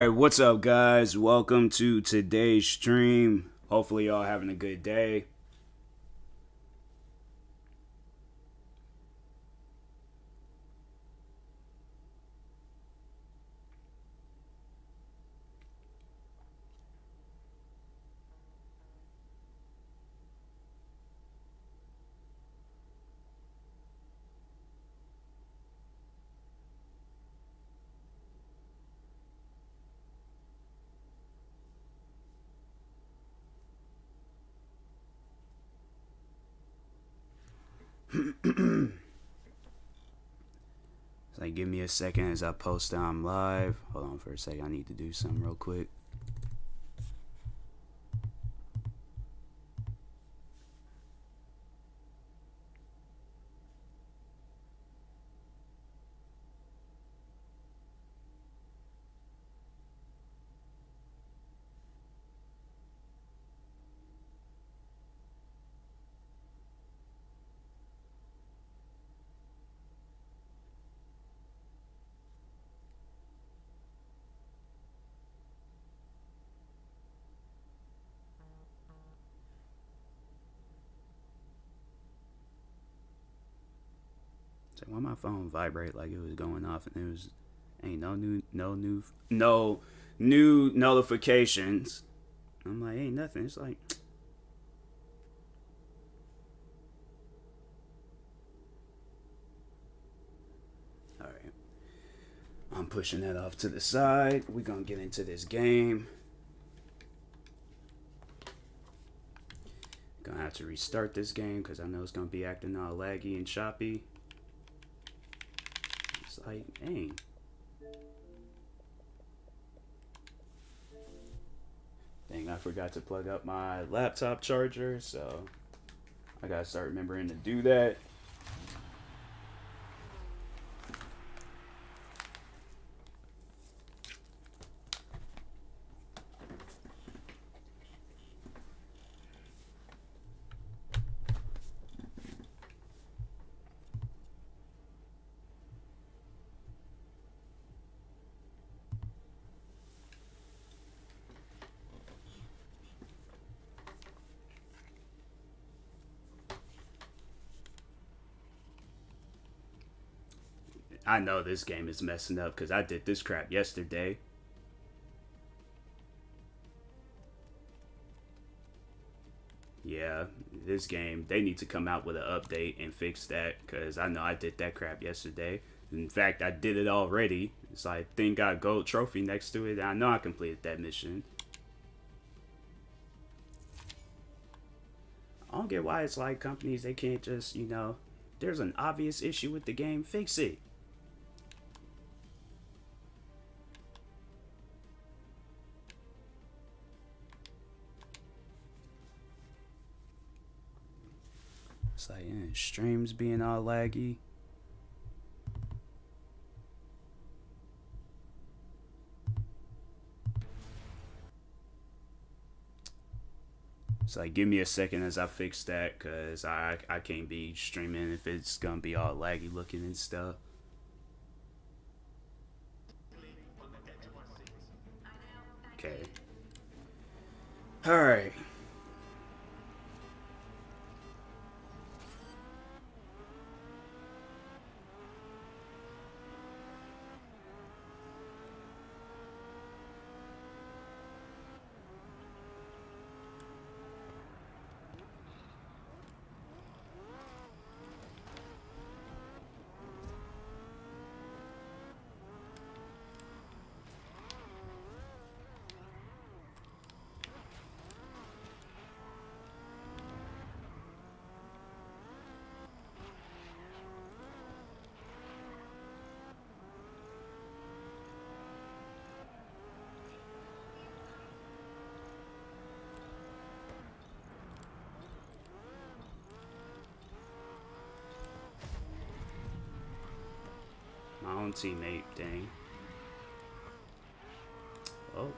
Hey, what's up, guys? Welcome to today's stream. Hopefully, y'all having a good day. So, give me a second as I post that I'm live. Hold on for a second. I need to do something real quick. So, why my phone vibrate like it was going off and it was ain't no new notifications. I'm like, ain't nothing. It's like, all right. I'm pushing that off to the side. We're gonna get into this game. Gonna have to restart this game because I know it's gonna be acting all laggy and choppy. It's like, dang. Dang, I forgot to plug up my laptop charger, so I gotta start remembering to do that. I know this game is messing up because I did this crap yesterday. Yeah, this game, they need to come out with an update and fix that because I know I did that crap yesterday. In fact, I did it already. It's like, thing got a gold trophy next to it. I know I completed that mission. I don't get why it's like companies, they can't just, there's an obvious issue with the game, fix it. It's like, streams being all laggy. It's like, give me a second as I fix that, because I can't be streaming if it's going to be all laggy looking and stuff. Okay. Alright. My own teammate, dang. Oh.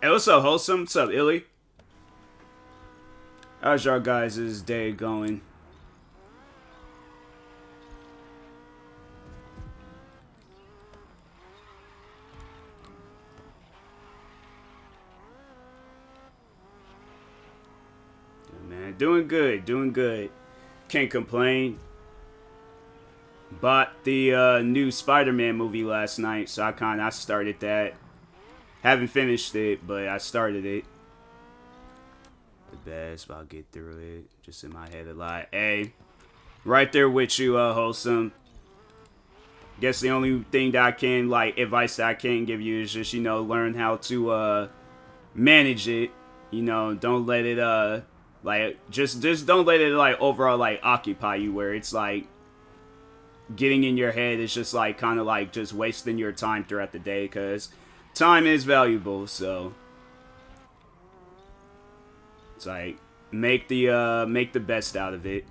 Hey, what's up, Wholesome? What's up, Illy? How's y'all guys' day going? Man, doing good, doing good. Can't complain. Bought the new Spider-Man movie last night, so I started that. Haven't finished it, but I started it. The best, but I'll get through it. Just in my head a lot. Hey, right there with you, Wholesome. Guess the only thing that I can, like, advice that I can give you is just, you know, learn how to manage it. You know, don't let it like just don't let it like overall like occupy you, where it's like getting in your head is just like kind of like just wasting your time throughout the day, because time is valuable. So it's like make the best out of it.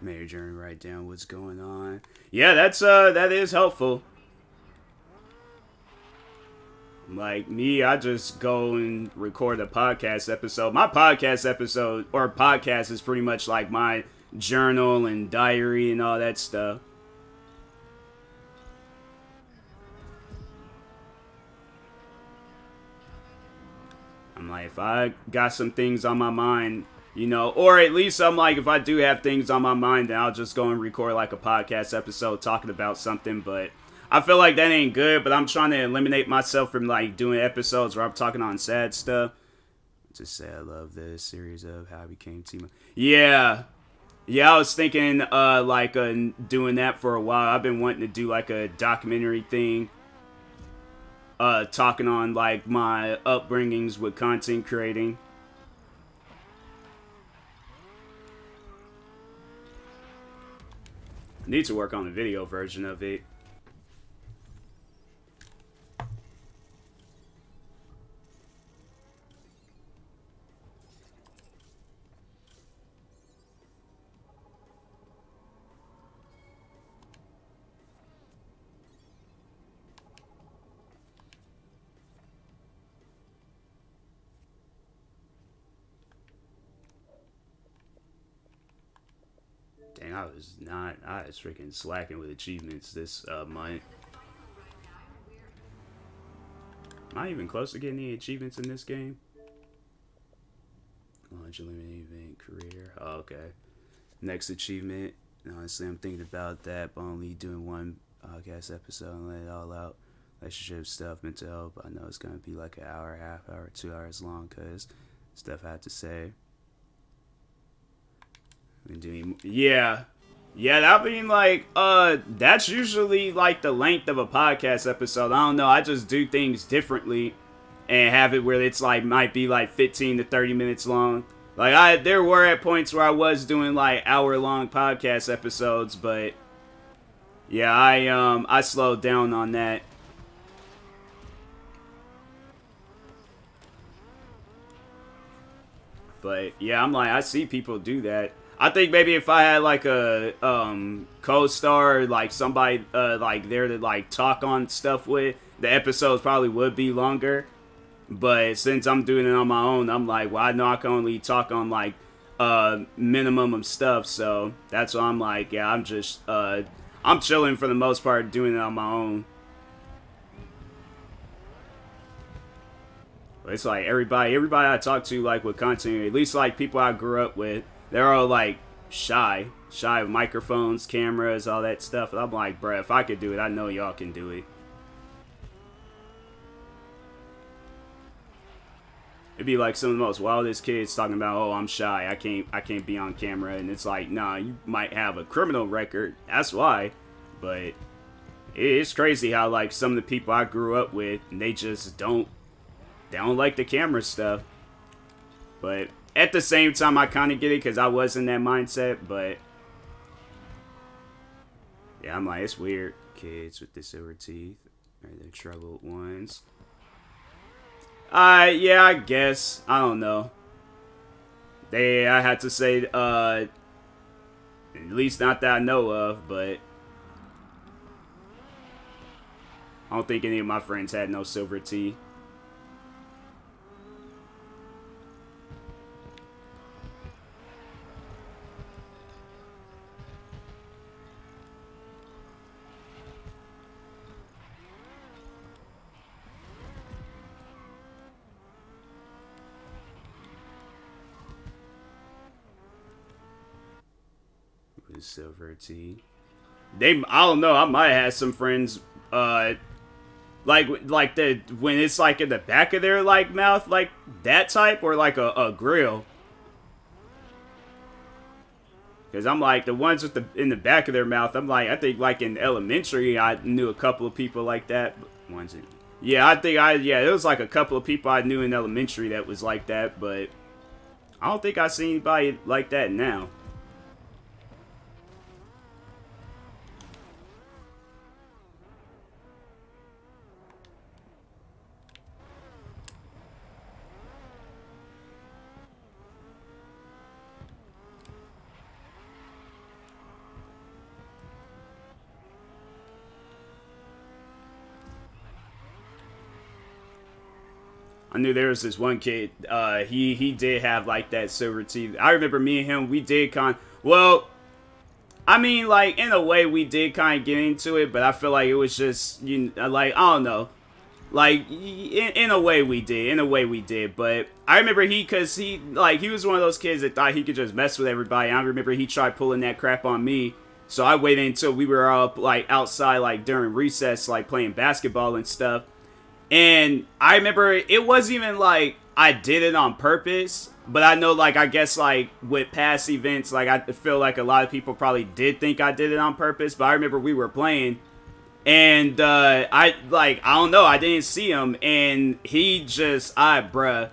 Major and write down what's going on. Yeah, that is helpful. Like me, I just go and record a podcast episode. My podcast episode or podcast is pretty much like my journal and diary and all that stuff. I'm like, if I got some things on my mind, you know, or at least I'm like, if I do have things on my mind, then I'll just go and record like a podcast episode talking about something. But I feel like that ain't good, but I'm trying to eliminate myself from like doing episodes where I'm talking on sad stuff. Just say I love this series of how I became Team. Yeah. Yeah, I was thinking doing that for a while. I've been wanting to do like a documentary thing. Talking on like my upbringings with content creating. Need to work on the video version of it. Dang, I was freaking slacking with achievements this month. Am I even close to getting any achievements in this game? Launch eliminate event career. Oh, okay. Next achievement. Honestly, I'm thinking about that, but only doing one podcast episode and let it all out. Relationship stuff, mental health. I know it's gonna be like an hour, half hour, 2 hours long, cause stuff I have to say. Yeah. Yeah, that being like, that's usually like the length of a podcast episode. I don't know. I just do things differently and have it where it's like, might be like 15 to 30 minutes long. Like, there were at points where I was doing like hour-long podcast episodes, but yeah, I slowed down on that. But yeah, I'm like, I see people do that. I think maybe if I had like a co-star, like somebody like there to like talk on stuff with, the episodes probably would be longer. But since I'm doing it on my own, I'm like, well, I know I can only talk on like minimum of stuff. So that's why I'm like, yeah, I'm just I'm chilling for the most part, doing it on my own. But it's like everybody I talk to, like with content, at least like people I grew up with, they're all like shy of microphones, cameras, all that stuff. And I'm like, bruh, if I could do it, I know y'all can do it. It'd be like some of the most wildest kids talking about, oh, I'm shy, I can't be on camera, and it's like, nah, you might have a criminal record, that's why. But it's crazy how like some of the people I grew up with, they just don't like the camera stuff. But at the same time, I kind of get it because I was in that mindset. But Yeah, I'm like, it's weird. Kids with the silver teeth are the troubled ones. Yeah, I guess. I don't know. I had to say, at least not that I know of, but I don't think any of my friends had no silver teeth. With silver teeth. I don't know. I might have some friends, like the when it's like in the back of their like mouth, like that type, or like a grill. Because I'm like the ones with the in the back of their mouth. I'm like, I think like in elementary I knew a couple of people like that. Ones in, yeah, I think yeah, there was like a couple of people I knew in elementary that was like that, but I don't think I see anybody like that now. I knew there was this one kid. He did have like that silver teeth. I remember me and him. We did well. I mean, like in a way, we did kind of get into it, but I feel like it was just like I don't know. Like in a way we did. In a way we did. But I remember cause he was one of those kids that thought he could just mess with everybody. I remember he tried pulling that crap on me. So I waited until we were up like outside like during recess, like playing basketball and stuff. And I remember it wasn't even like I did it on purpose, but I know like I guess like with past events, like I feel like a lot of people probably did think I did it on purpose. But I remember we were playing, and I don't know, I didn't see him, and he just bruh,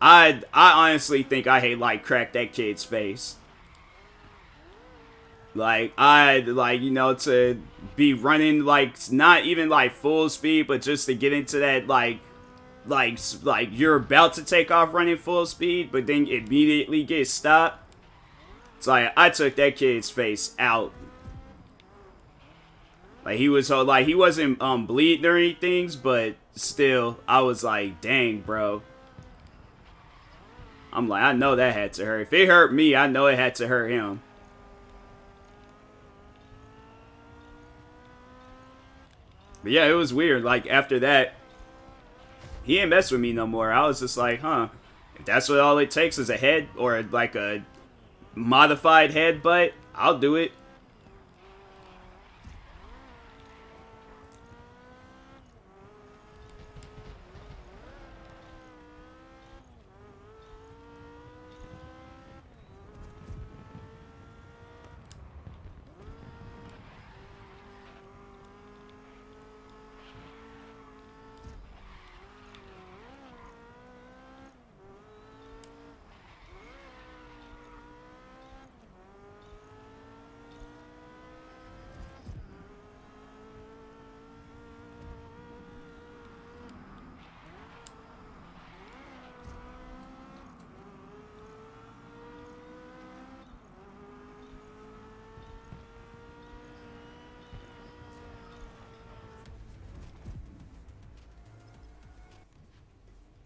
I honestly think I hate like cracked that kid's face. Like to be running like not even like full speed, but just to get into that like you're about to take off running full speed, but then immediately get stopped. It's like I took that kid's face out. Like he wasn't bleeding or anything, but still I was like, dang, bro. I'm like, I know that had to hurt. If it hurt me, I know it had to hurt him. But yeah, it was weird. Like after that, he didn't mess with me no more. I was just like, huh. If that's what all it takes is a head or like a modified headbutt, I'll do it.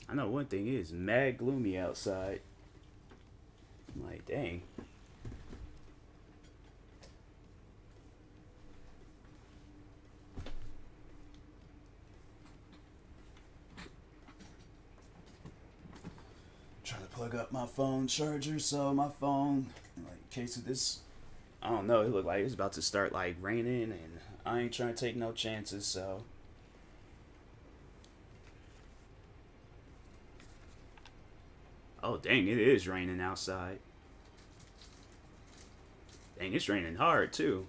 I know one thing is mad gloomy outside. I'm like, dang. Trying to plug up my phone charger so my phone, like, in case of this, I don't know, it looked like it was about to start like raining, and I ain't trying to take no chances, so. Oh, dang, it is raining outside. Dang, it's raining hard, too.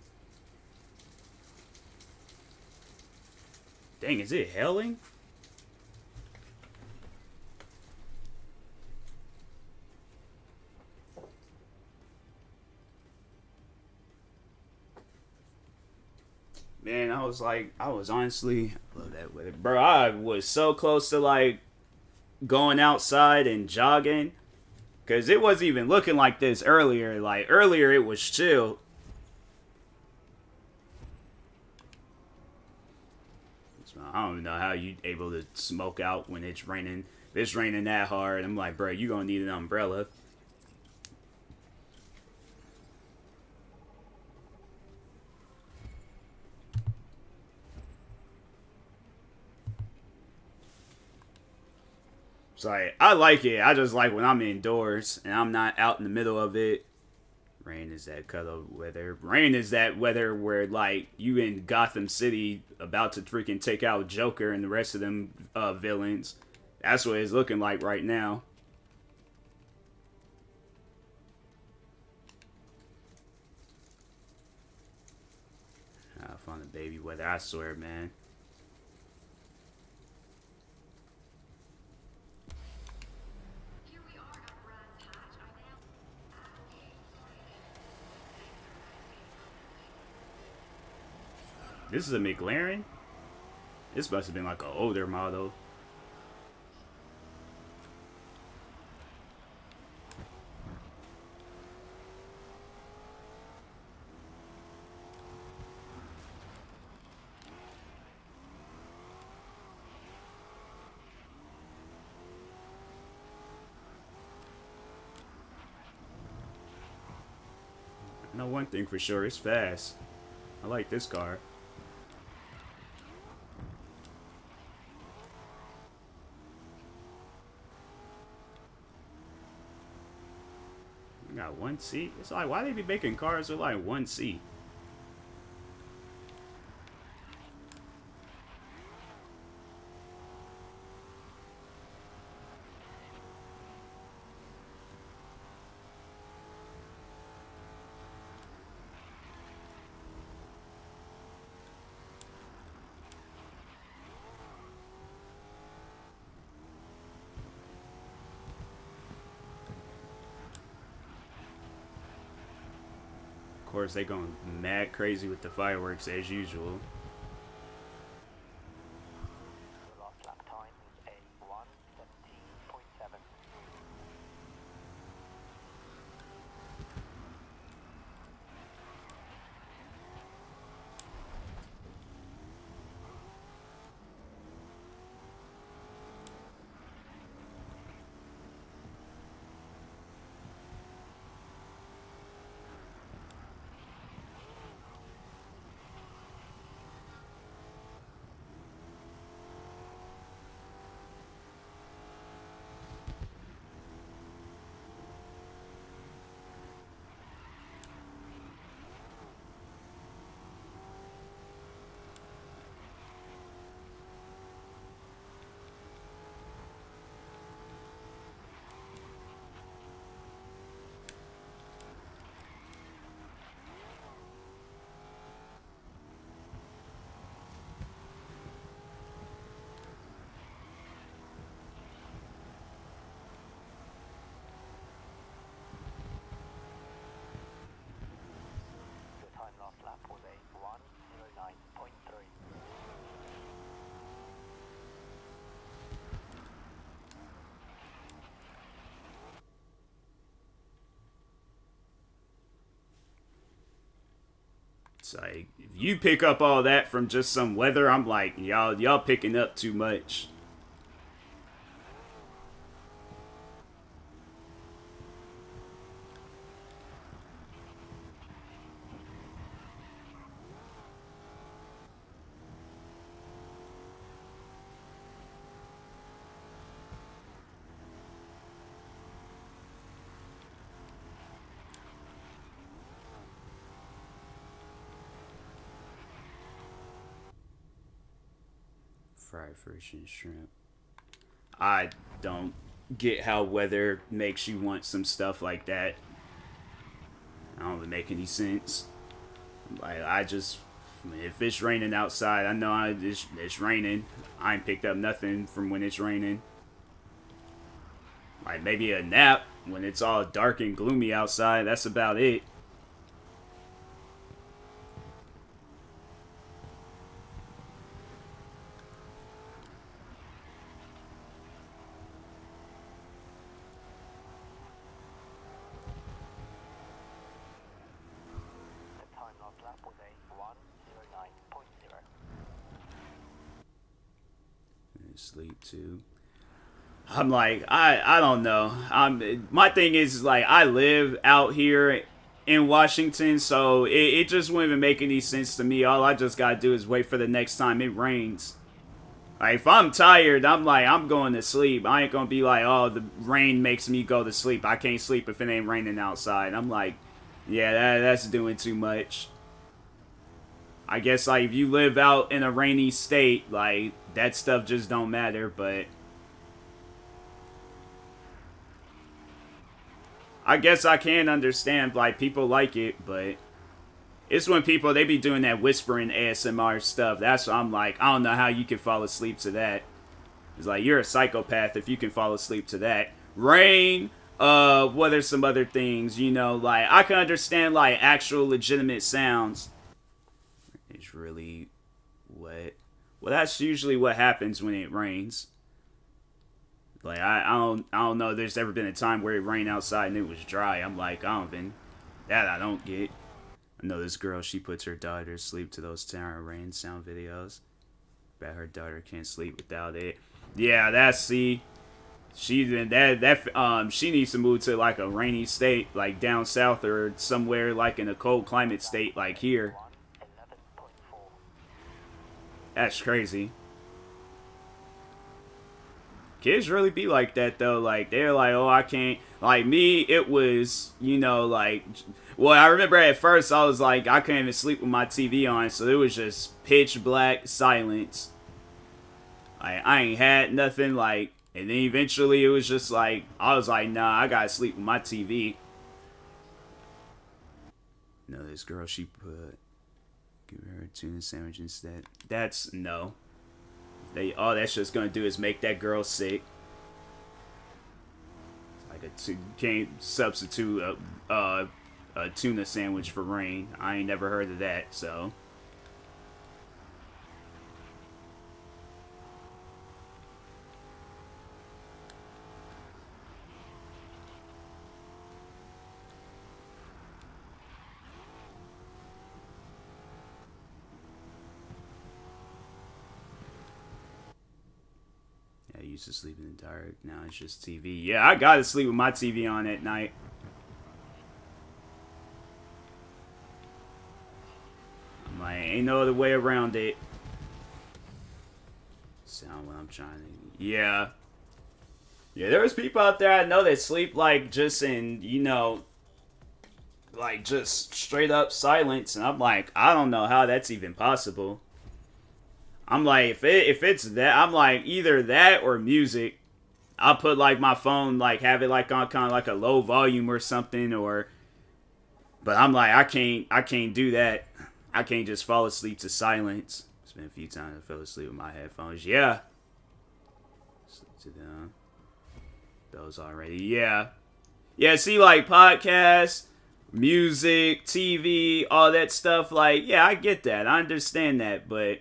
Dang, is it hailing? Man, I was like, I was honestly, I love that weather, bro. I was so close to like going outside and jogging, cause it wasn't even looking like this earlier. Like earlier, it was chill. So I don't know how you able to smoke out when it's raining. If it's raining that hard, I'm like, bro, you gonna need an umbrella. So like, I like it. I just like when I'm indoors and I'm not out in the middle of it. Rain is that color weather. Rain is that weather where like you in Gotham City about to freaking take out Joker and the rest of them villains. That's what it's looking like right now. I found the baby weather. I swear, man. This is a McLaren? This must have been like an older model. I know one thing for sure, it's fast. I like this car. Got one seat. It's like, why they be making cars with like one seat? Of course, they going mad crazy with the fireworks as usual. It's like, if you pick up all that from just some weather, I'm like, y'all picking up too much. Fried fish and shrimp. I don't get how weather makes you want some stuff like that. I don't even make any sense. Like, I just, if it's raining outside, I know it's raining. I ain't picked up nothing from when it's raining. Like maybe a nap when it's all dark and gloomy outside. That's about it. sleep too. I'm like, I don't know. My thing is like I live out here in Washington, so it just wouldn't even make any sense to me. All I just gotta do is wait for the next time it rains. Like if I'm tired, I'm like I'm going to sleep. I ain't gonna be like, oh, the rain makes me go to sleep. I can't sleep if it ain't raining outside. I'm like, yeah, that's doing too much. I guess like if you live out in a rainy state, like that stuff just don't matter, but I guess I can understand like people like it, but it's when people they be doing that whispering ASMR stuff. That's what I'm like, I don't know how you can fall asleep to that. It's like you're a psychopath if you can fall asleep to that. Rain, what are some other things, you know, like I can understand like actual legitimate sounds. It's really wet. Well, that's usually what happens when it rains. Like I don't know. There's ever been a time where it rained outside and it was dry. I'm like I don't even that I don't get. I know this girl. She puts her daughter to sleep to those Tower Rain sound videos. Bet her daughter can't sleep without it. Yeah, that's see. She she needs to move to like a rainy state, like down south or somewhere like in a cold climate state, like here. That's crazy. Kids really be like that though. Like they're like, oh, I can't. Like me, it was, you know, like. Well, I remember at first I was like, I couldn't even sleep with my TV on, so it was just pitch black silence. Like I ain't had nothing. Like, and then eventually it was just like I was like, nah, I gotta sleep with my TV. No, this girl, she put give her a tuna sandwich instead. That's no. They all that's just gonna do is make that girl sick. Like you can't substitute a tuna sandwich for rain. I ain't never heard of that. So I used to sleep in the dark. Now it's just TV. Yeah, I gotta sleep with my TV on at night. I'm like, ain't no other way around it. Sound what I'm trying to. Yeah. Yeah, there's people out there I know that sleep like just in, you know, like just straight up silence. And I'm like, I don't know how that's even possible. I'm like, if it's that, I'm like either that or music. I'll put like my phone, like have it like on kind of like a low volume or something, or. But I'm like, I can't do that. I can't just fall asleep to silence. It's been a few times I fell asleep with my headphones. Yeah. Sleep to them. Those already. Yeah. Yeah. See, like podcasts, music, TV, all that stuff. Like, yeah, I get that. I understand that, but.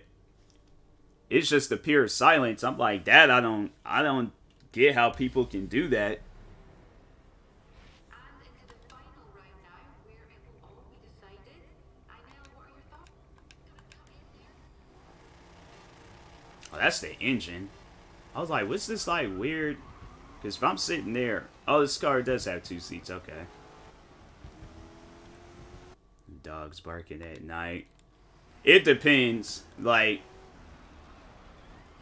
It's just the pure silence. I'm like, Dad, I don't get how people can do that. Oh, that's the engine. I was like, what's this like weird? Because if I'm sitting there, oh, this car does have 2 seats. Okay. Dogs barking at night. It depends. Like.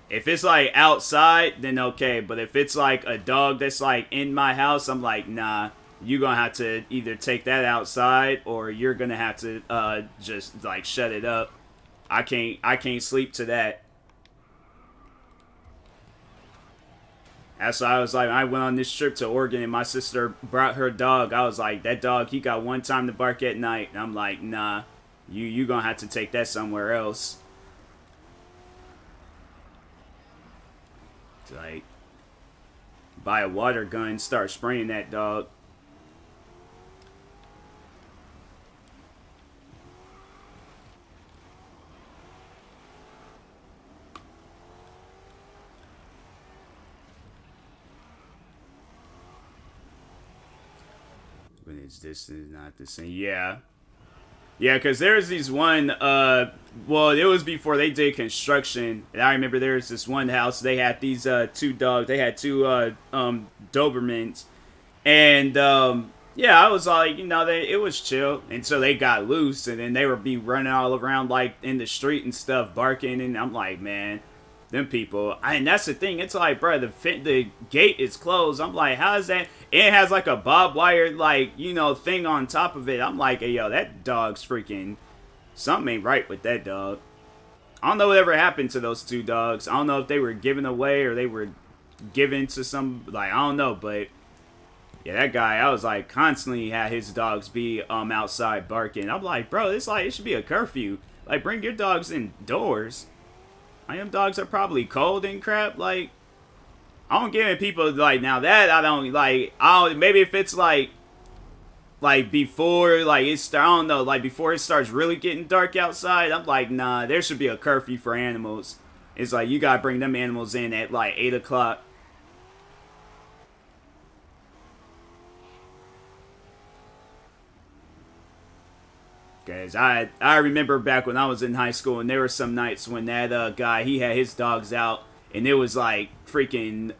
If it's like outside, then okay. But if it's like a dog that's like in my house, I'm like, nah. You're gonna have to either take that outside or you're gonna have to just like shut it up. I can't sleep to that. That's why I was like, I went on this trip to Oregon and my sister brought her dog. I was like, that dog, he got one time to bark at night. And I'm like, nah, you gonna have to take that somewhere else. Like, buy a water gun, start spraying that dog. When it's distant, not the same. Yeah. Yeah, because there's these one Well, it was before they did construction, and I remember there was this one house. They had these two dogs. They had two Dobermans, and yeah, I was like, it was chill until they got loose, and then they would be running all around like in the street and stuff, barking, and I'm like, man, them people. And that's the thing. It's like, bro, the gate is closed. I'm like, how is that? It has like a barbed wire like thing on top of it. I'm like, hey, yo, that dog's freaking. Something ain't right with that dog. I don't know whatever happened to those two dogs. I don't know if they were given away or they were given to some, like, I don't know, but yeah, that guy, I was like, constantly had his dogs be outside barking. I'm like, bro, it's like, it should be a curfew. Like, bring your dogs indoors. Like, them dogs are probably cold and crap. Like, I don't get it. People, like, now that I don't, like, maybe if it's like before like it's I don't know, like before it starts really getting dark outside, I'm like, nah, there should be a curfew for animals. It's like you gotta bring them animals in at like 8 o'clock. Cause I remember back when I was in high school, and there were some nights when that guy, he had his dogs out, and it was like freaking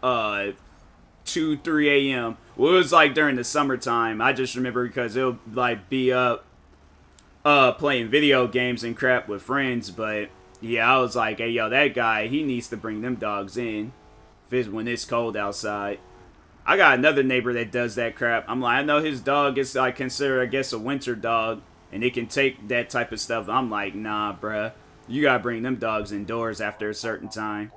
2, 3 a.m. Well, it was like during the summertime. I just remember because it'll like be up playing video games and crap with friends. But yeah, I was like, hey, yo, that guy, he needs to bring them dogs in when it's cold outside. I got another neighbor that does that crap. I'm like, I know his dog is like considered, I guess, a winter dog, and it can take that type of stuff. I'm like, nah, bruh. You gotta bring them dogs indoors after a certain time.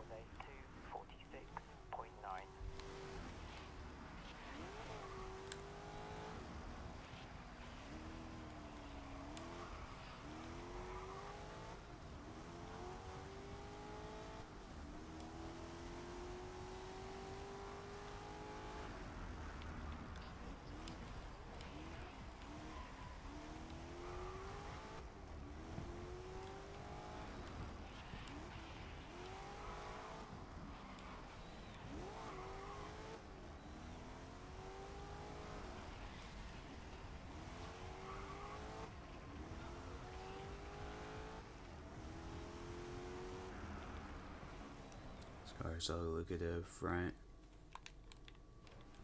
So look at the front.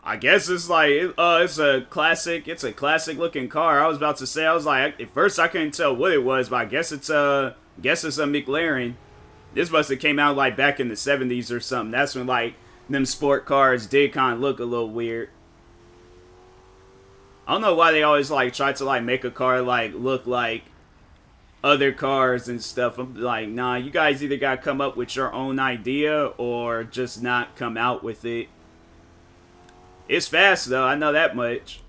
I guess it's like it's a classic. It's a classic looking car. I was about to say, I was like, at first I couldn't tell what it was, but I guess it's a McLaren. This must have came out like back in the 70s or something. That's when like them sport cars did kind of look a little weird. I don't know why they always like try to like make a car like look like other cars and stuff. I'm like, nah, you guys either gotta come up with your own idea or just not come out with it. It's fast though, I know that much.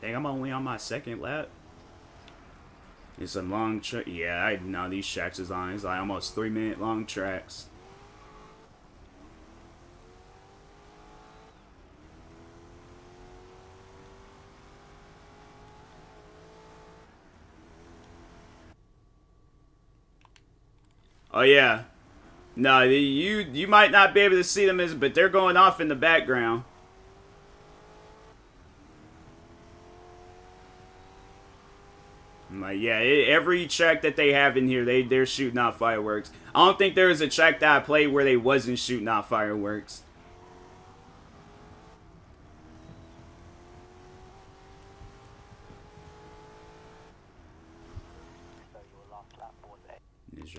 Dang, I'm only on my second lap. It's a long track. Yeah, I know these tracks is on. It's like almost 3-minute long tracks. Oh yeah. No, you might not be able to see them, but they're going off in the background. Like, yeah, every track that they have in here, they're shooting off fireworks. I don't think there was a track that I played where they wasn't shooting off fireworks.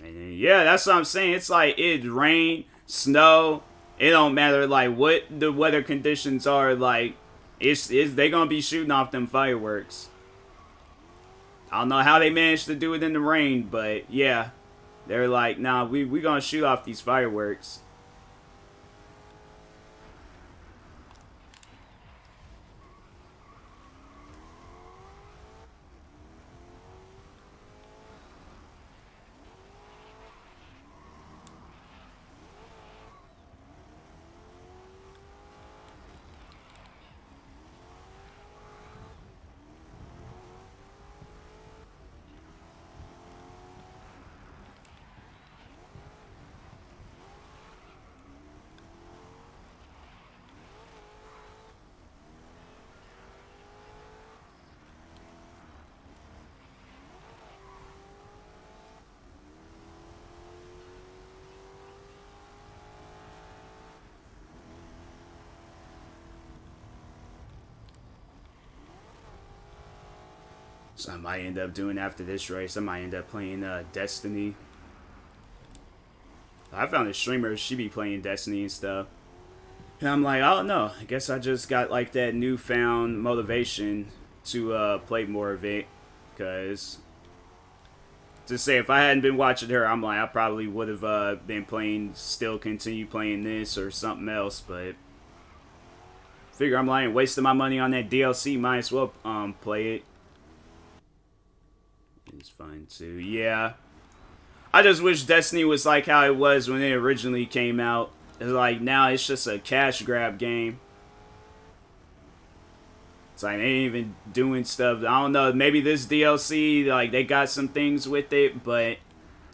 Yeah, that's what I'm saying. It's like it rain, snow. It don't matter like what the weather conditions are. Like, it's they gonna be shooting off them fireworks. I don't know how they managed to do it in the rain, but yeah. They're like, nah, we gonna shoot off these fireworks. So I might end up doing after this race. I might end up playing Destiny. I found a streamer, she be playing Destiny and stuff. And I'm like, I don't know. I guess I just got like that newfound motivation to play more of it. Because to say if I hadn't been watching her, I'm like, I probably would have been playing, still continue playing this or something else. But figure I'm like wasting my money on that DLC. Might as well play it. It's fun too. Yeah. I just wish Destiny was like how it was when it originally came out. It's like now it's just a cash grab game. It's like they ain't even doing stuff. I don't know. Maybe this DLC, like they got some things with it, but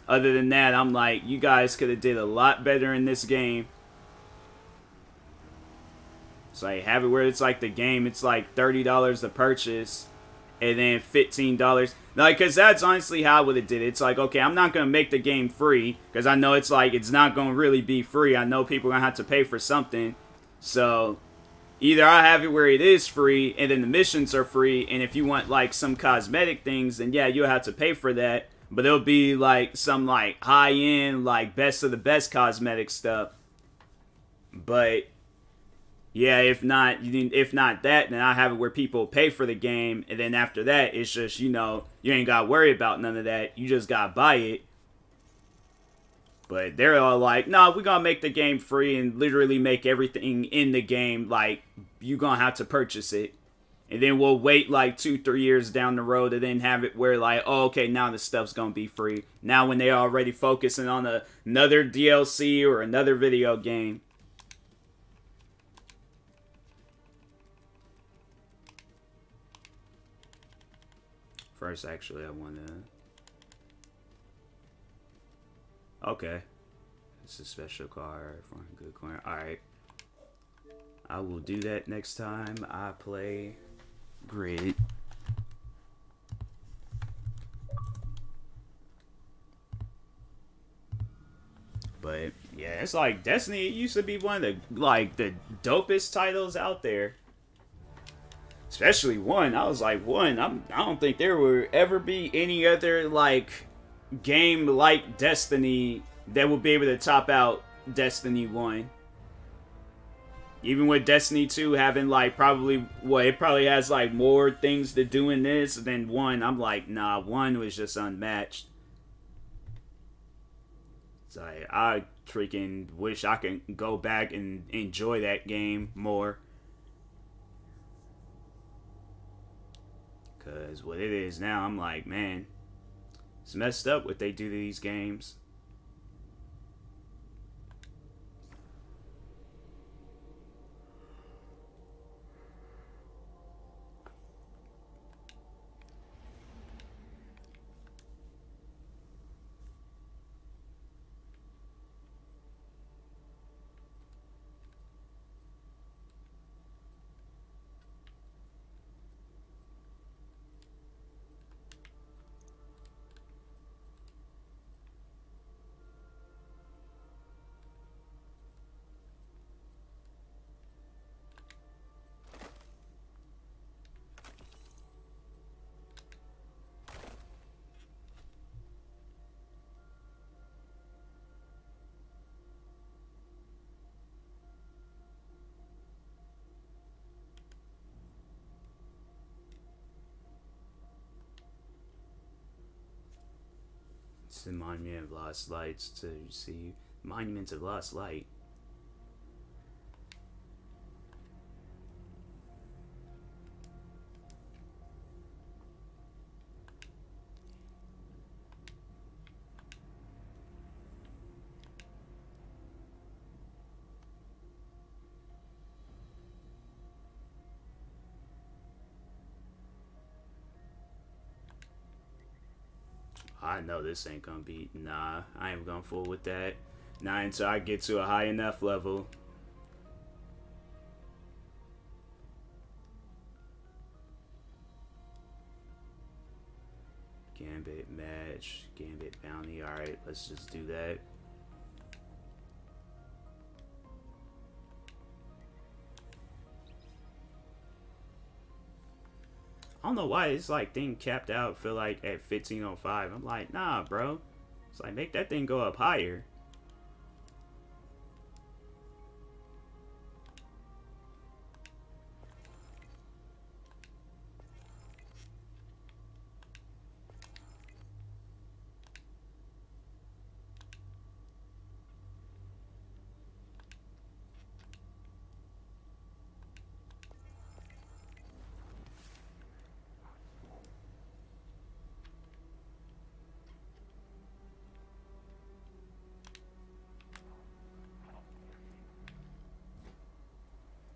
other than that, I'm like, you guys could have did a lot better in this game. It's like have it where it's like the game. It's like $30 to purchase, and then $15. Like, cause that's honestly how I would have did it. It's like, okay, I'm not gonna make the game free, cause I know it's like it's not gonna really be free. I know people are gonna have to pay for something. So either I have it where it is free, and then the missions are free, and if you want like some cosmetic things, then yeah, you'll have to pay for that. But it'll be like some like high end, like best of the best cosmetic stuff. But yeah, if not that, then I have it where people pay for the game, and then after that, it's just, you know, you ain't gotta worry about none of that. You just gotta buy it. But they're all like, nah, we're gonna make the game free and literally make everything in the game, like, you gonna have to purchase it. And then we'll wait like 2-3 years down the road and then have it where like, oh, okay, now the stuff's gonna be free. Now when they're already focusing on another DLC or another video game. First, actually, I want to... Okay. It's a special car for a good corner. Alright. I will do that next time I play Grid. But, yeah, it's like Destiny, it used to be one of the dopest titles out there. Especially 1. I was like, 1, I don't think there will ever be any other, like, game like Destiny that will be able to top out Destiny 1. Even with Destiny 2 having, like, probably, well, it probably has, like, more things to do in this than 1. I'm like, nah, 1 was just unmatched. It's like, I freaking wish I could go back and enjoy that game more. Because what it is now, I'm like, man, it's messed up what they do to these games. It's the Monument of Lost Lights to see. Monuments of Lost Light. I know this ain't gonna be, nah, I ain't gonna fool with that. Not until I get to a high enough level. Gambit match, Gambit bounty, alright, let's just do that. I don't know why it's like thing capped out. Feel like at 1505. I'm like, nah, bro. It's like make that thing go up higher.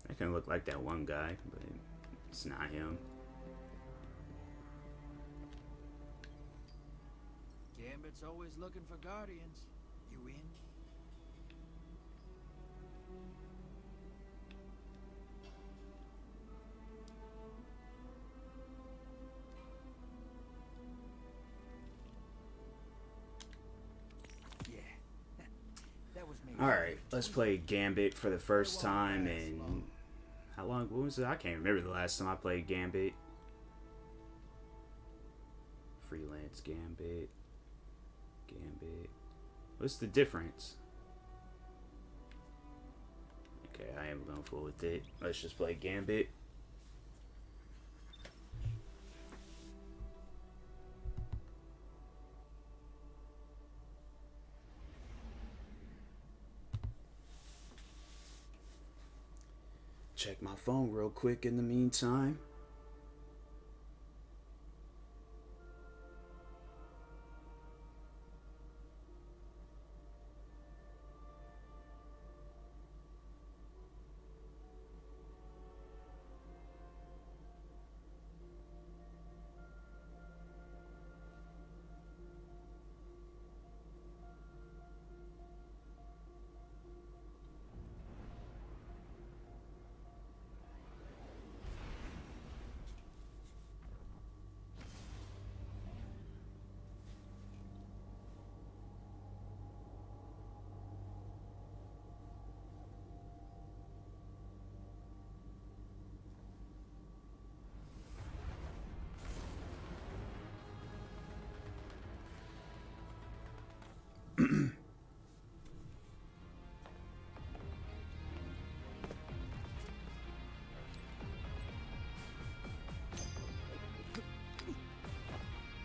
That can look like that one guy, but it's not him. Gambit's always looking for guardians. You in? Yeah. That was me. Alright, let's play Gambit for the first time in... How long? What was it? I can't remember the last time I played Gambit. Freelance Gambit. Gambit. What's the difference? Okay, I am going full with it. Let's just play Gambit. Check my phone real quick in the meantime.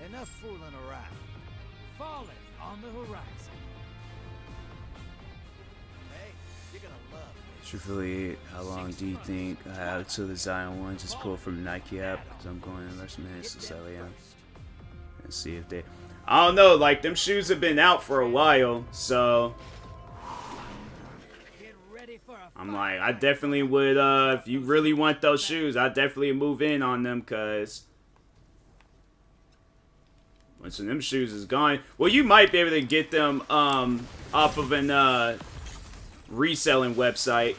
Enough fooling around. Falling on the horizon. Hey, you're gonna love this. Truthfully, how long do you think I have till the Zion 1 just pull from the Nike app? Because I'm going in less minutes to sell them. And see if they... I don't know, like, them shoes have been out for a while, so... I'm like, I definitely would, if you really want those shoes, I'd definitely move in on them, because... Once them shoes is gone... Well, you might be able to get them, off of an, reselling website.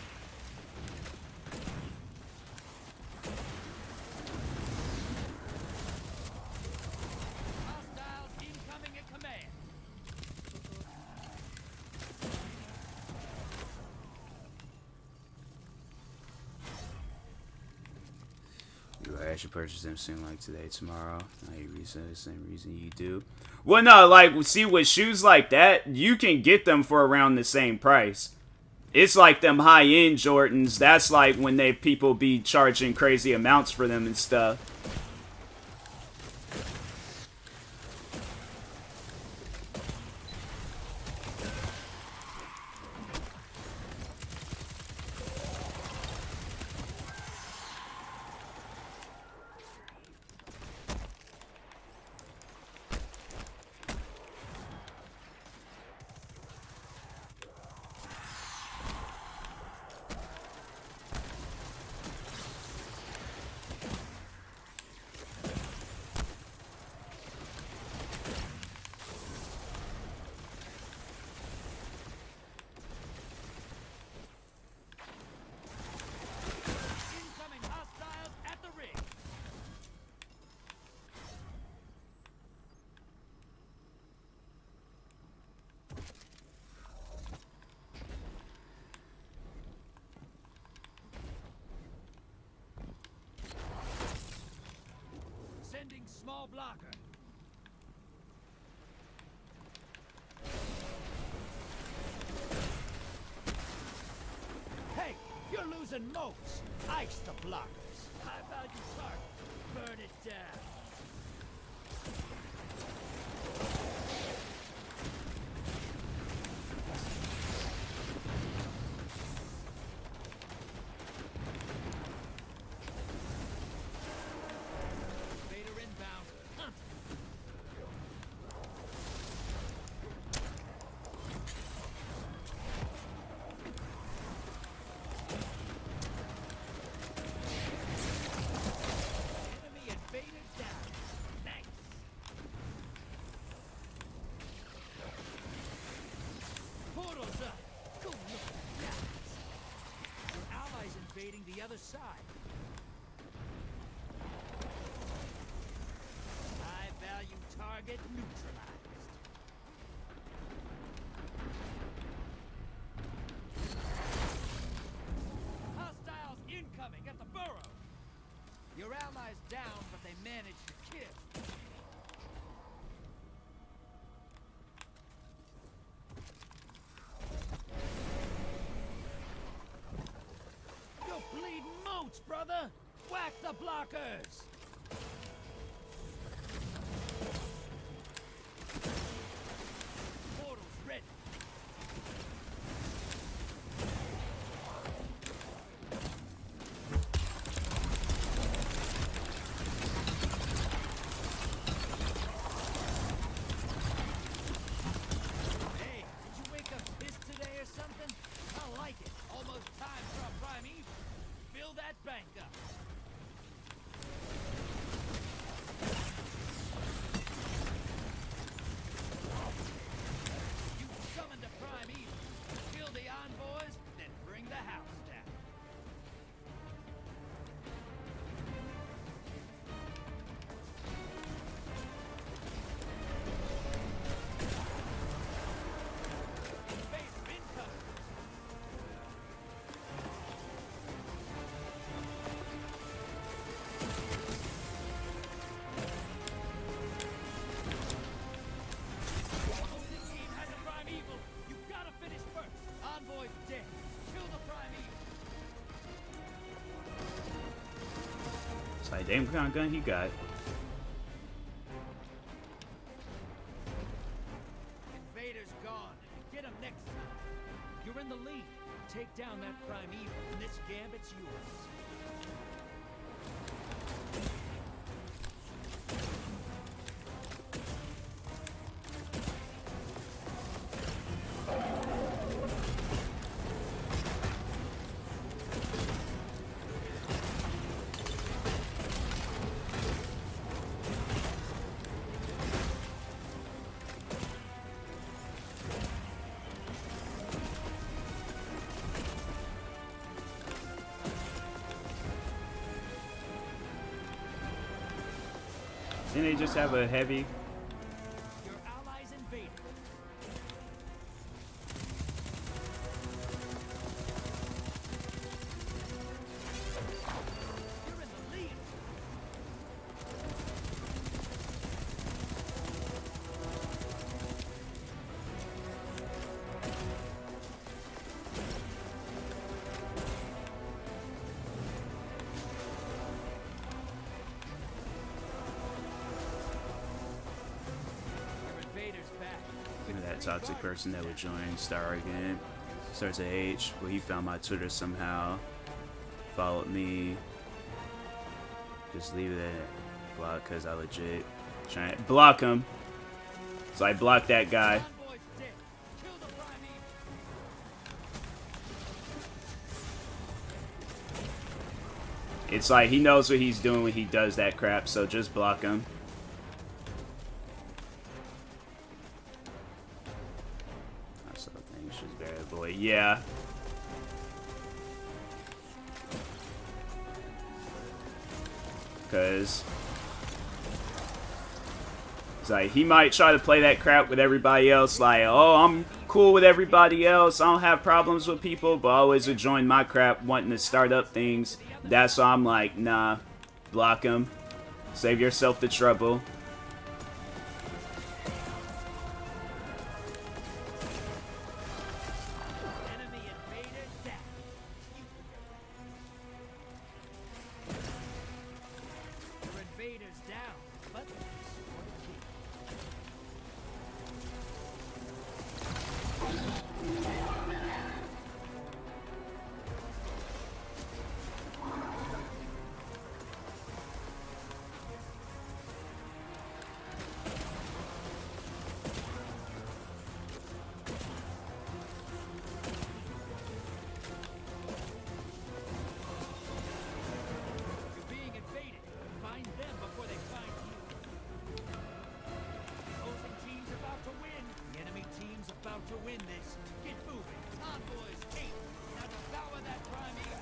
I should purchase them soon, like today, tomorrow. Now you reason the same reason you do. Well, no, like, see, with shoes like that, you can get them for around the same price. It's like them high-end Jordans. That's like when people be charging crazy amounts for them and stuff. small blocker. Hey, you're losing motes. Ice the blockers. High value target. Burn it down. Vader inbound. Hunt. Enemy invaded down. Nice. Portal's up. Go look at that. Your allies invading the other side. High value target neutralized. Hostiles incoming at the burrow. Your allies down, but they managed to kill. You're bleeding motes, brother. Whack the blockers. Portal's ready. Hey, did you wake up pissed today or something? I like it. Almost time for a prime evil. Fill that bank up. You summoned a prime evil. Kill the envoys, then bring the house down. Base incoming. Opposing team has a prime evil. You gotta finish first. Envoy's dead. Kill the prime evil. It's like, damn, what kind of gun he got? Invader's gone. Get him next time. You're in the lead. Take down that prime evil, and this gambit's yours. Didn't they just have a heavy? Your allies invaded. You're in the lead. Your invader's back. Look at that toxic person that would join Star again. Starts at H. Well, he found my Twitter somehow. Followed me. Just leave it at block because I legit trying to block him. So I blocked that guy. Envoy's dead. Kill the prime evil. It's like he knows what he's doing when he does that crap, so just block him. I still think she's bad boy. Yeah. Because it's like he might try to play that crap with everybody else, like, oh, I'm cool with everybody else, I don't have problems with people, but always would join my crap wanting to start up things. That's why I'm like, nah, block him, save yourself the trouble. to win this. Get moving. On, boys. 8. Now devour that prime eagle.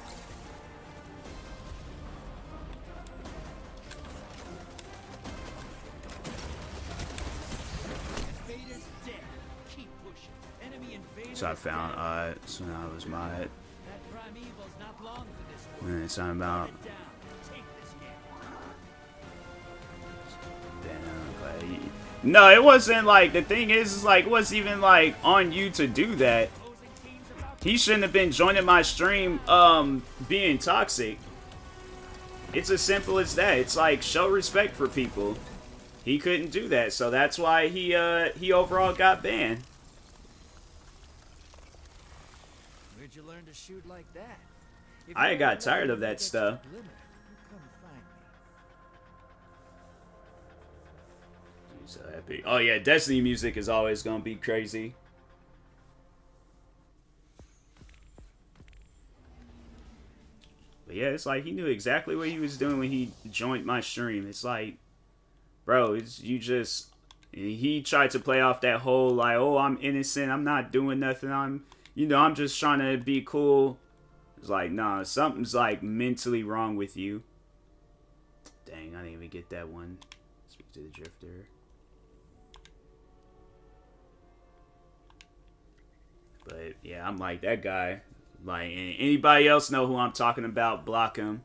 Invaders dead. Keep pushing. Enemy invaders. So I found so now it was my That prime evil's not long for this one. and it's talking about It down. Take this game. no, it wasn't like the thing is like it wasn't even like on you to do that. Opposing teams about He shouldn't have been joining my stream being toxic. It's as simple as that. It's like show respect for people. He couldn't do that, so that's why he overall got banned. Where'd you learn to shoot like that? If I you got ever tired want of to that get stuff. to the limit, come find me. So happy. Oh yeah, Destiny music is always gonna be crazy. But yeah, it's like he knew exactly what he was doing when he joined my stream. It's like, bro, he tried to play off that whole like, oh, I'm innocent, I'm not doing nothing, I'm just trying to be cool. It's like, nah, something's like mentally wrong with you. Dang, I didn't even get that one. Speak to the drifter. But yeah, I'm like that guy. Like anybody else know who I'm talking about, block him.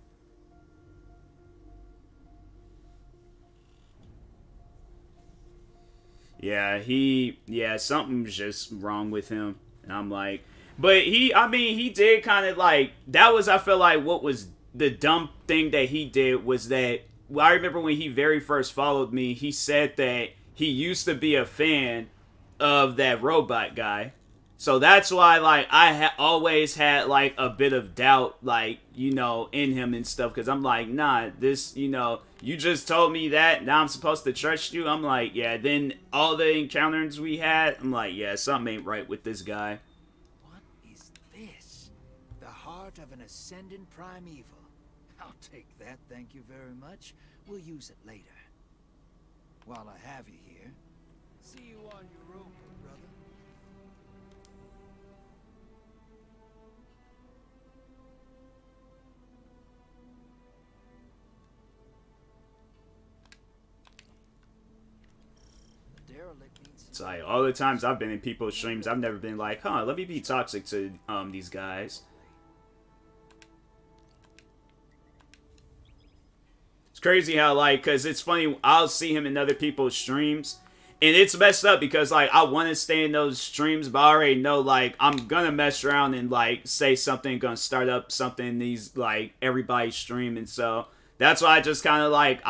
Yeah, something's just wrong with him. And I'm like, but he did kind of like, that was, I feel like what was the dumb thing that he did was that, well, I remember when he very first followed me, he said that he used to be a fan of that robot guy. So that's why, like, I always had, like, a bit of doubt, like, in him and stuff. Because I'm like, nah, this, you just told me that. Now I'm supposed to trust you. I'm like, yeah. Then all the encounters we had, I'm like, yeah, something ain't right with this guy. What is this? The heart of an ascendant primeval. I'll take that, thank you very much. We'll use it later. While I have you here, see you on your rope, brother. It's like all the times I've been in people's streams, I've never been like, huh, let me be toxic to these guys. It's crazy how, like, because it's funny, I'll see him in other people's streams, and it's messed up because, like, I want to stay in those streams, but I already know, like, I'm gonna mess around and, like, say something, gonna start up something in these, like, everybody's stream, and so that's why I just kind of, like,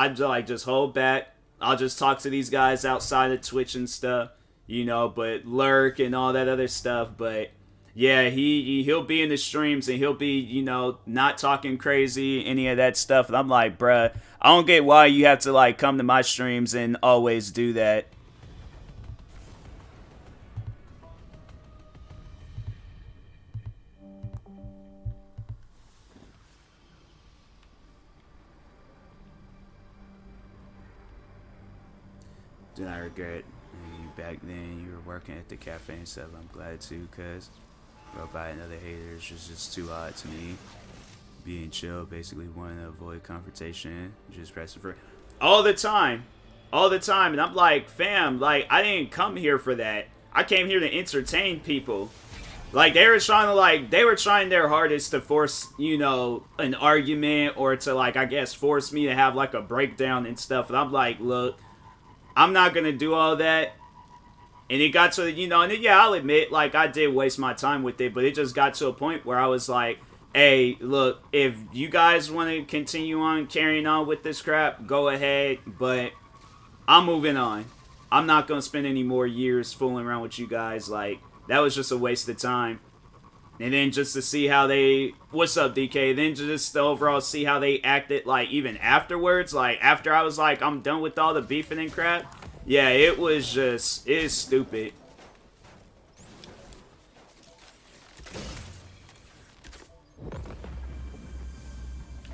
just hold back. I'll just talk to these guys outside of Twitch and stuff, but lurk and all that other stuff. But yeah, he'll be in the streams and he'll be, not talking crazy, any of that stuff. And I'm like, bruh, I don't get why you have to, like, come to my streams and always do that. Do not regret you back then. You were working at the cafe and stuff. I'm glad too, cause by another hater is just too odd to me. Being chill, basically wanting to avoid confrontation, just pressing for all the time, and I'm like, fam, like I didn't come here for that. I came here to entertain people. Like they were trying their hardest to force, an argument or to like, I guess, force me to have like a breakdown and stuff. And I'm like, look, I'm not going to do all that. And it got to, and then, yeah, I'll admit, like, I did waste my time with it, but it just got to a point where I was like, hey, look, if you guys want to continue on carrying on with this crap, go ahead, but I'm moving on. I'm not going to spend any more years fooling around with you guys. Like, that was just a waste of time. And then just to see how they, what's up, DK? Then just to overall see how they acted, like, even afterwards. Like, after I was like, I'm done with all the beefing and crap. Yeah, it is stupid.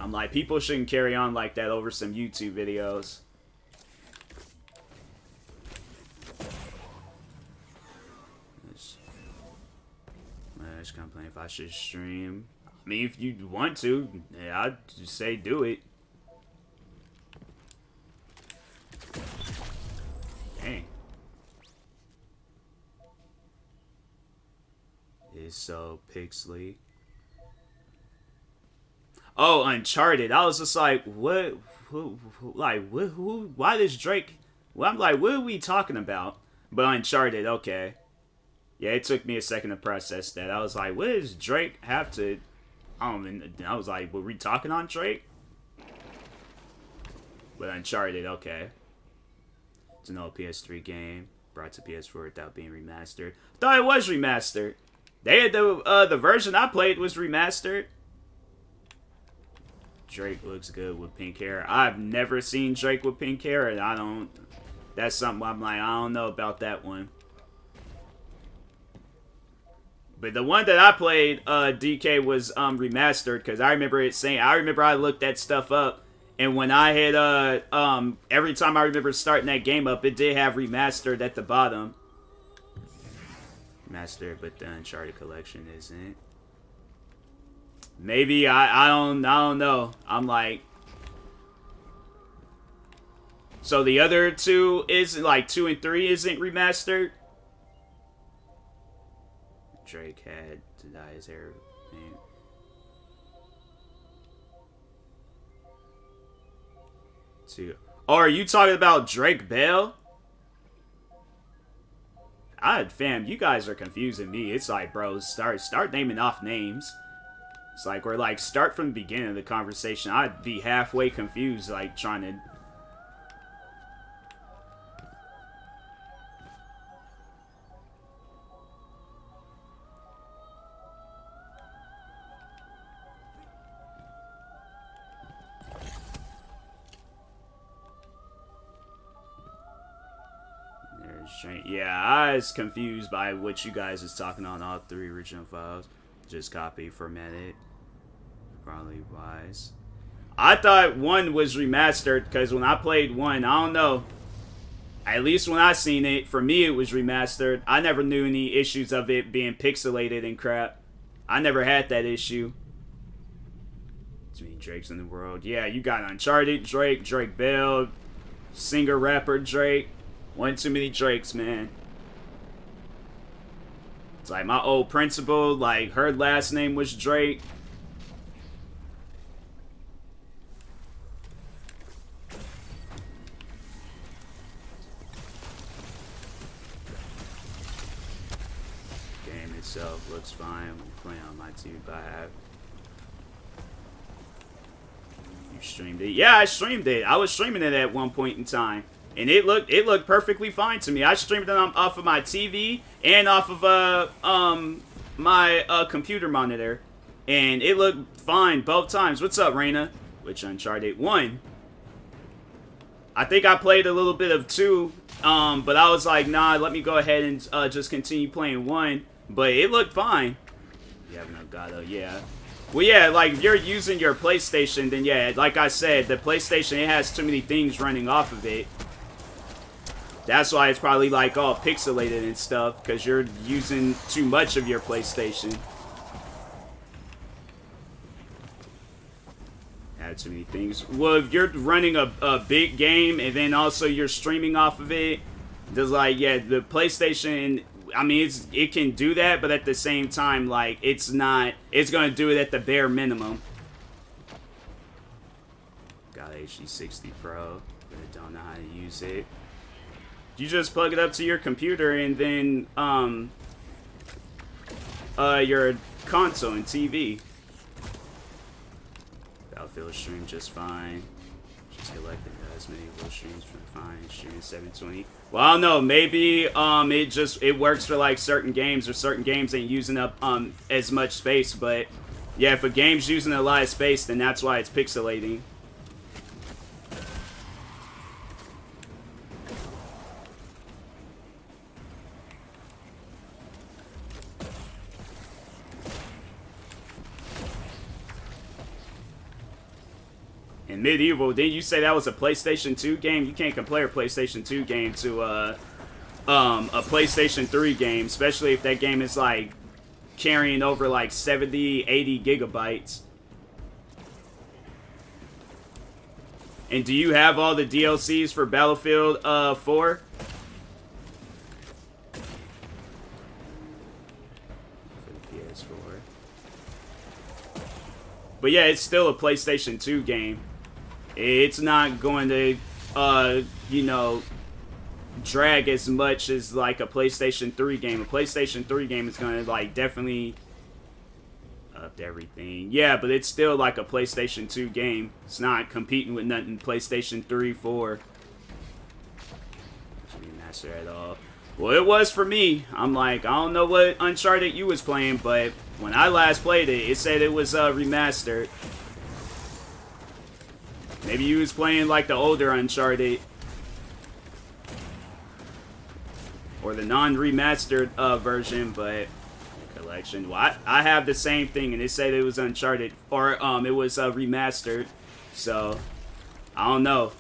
I'm like, people shouldn't carry on like that over some YouTube videos. Slash complain if I should stream. I mean, if you want to, yeah, I'd just say do it. Dang. It's so pixely. Oh, Uncharted. I was just like, what? Who? Why does Drake? Well, I'm like, what are we talking about? But Uncharted, okay. Yeah, it took me a second to process that. I was like, what does Drake have to? I was like, were we talking on Drake? But Uncharted, okay. It's an old PS3 game brought to PS4 without being remastered. Thought it was remastered. They had the version I played was remastered. Drake looks good with pink hair. I've never seen Drake with pink hair, and I don't. That's something I'm like, I don't know about that one. But the one that I played, DK, was remastered because I remember it saying. I remember I looked that stuff up, and when I had every time I remember starting that game up, it did have remastered at the bottom. Remastered, but the Uncharted collection isn't. Maybe I don't know. I'm like, so the other two isn't like 2 and 3 isn't remastered. Drake had to dye his hair. Man. Oh, are you talking about Drake Bell? Fam, you guys are confusing me. It's like, bro, start naming off names. It's like, we're like, start from the beginning of the conversation. I'd be halfway confused, like, trying to... Yeah, I was confused by what you guys is talking on all 3 original files. Just copy, format it. Probably wise. I thought 1 was remastered because when I played 1, I don't know. At least when I seen it, for me it was remastered. I never knew any issues of it being pixelated and crap. I never had that issue. Too many Drakes in the world. Yeah, you got Uncharted Drake, Drake Bell, singer rapper Drake. One too many Drakes, man. It's like my old principal, like her last name was Drake. Game itself looks fine when playing on my TV, but I have. You streamed it? Yeah, I streamed it. I was streaming it at one point in time. And it looked perfectly fine to me. I streamed it off of my TV and off of my computer monitor, and it looked fine both times. What's up, Raina? Which Uncharted 1? I think I played a little bit of 2, but I was like, nah, let me go ahead and just continue playing 1. But it looked fine. You have no Gato, yeah. Well, yeah, like if you're using your PlayStation, then yeah, like I said, the PlayStation, it has too many things running off of it. That's why it's probably like all pixelated and stuff, because you're using too much of your PlayStation. Add too many things. Well, if you're running a big game and then also you're streaming off of it, there's like, yeah, the PlayStation, I mean, it can do that, but at the same time, like, it's going to do it at the bare minimum. Got HD60 Pro, but I don't know how to use it. You just plug it up to your computer and then your console and TV. Battlefield stream just fine. Just selected as many will streams for fine. Streaming 720. Well, I don't know. Maybe it works for like certain games, or certain games ain't using up as much space. But yeah, if a game's using a lot of space, then that's why it's pixelating. And Medieval, didn't you say that was a PlayStation 2 game? You can't compare a PlayStation 2 game to a PlayStation 3 game, especially if that game is like carrying over like 70, 80 gigabytes. And do you have all the DLCs for Battlefield 4? For the PS4. But yeah, it's still a PlayStation 2 game. It's not going to, you know, drag as much as like a PlayStation 3 game. A PlayStation 3 game is going to like definitely up everything. Yeah, but it's still like a PlayStation 2 game. It's not competing with nothing PlayStation 3, 4 remaster at all. Well, it was for me. I'm like, I don't know what Uncharted you was playing, but when I last played it, it said it was remastered. Maybe you was playing like the older Uncharted. Or the non-remastered version, but collection. Well, I have the same thing, and it said it was Uncharted, or it was remastered. So I don't know.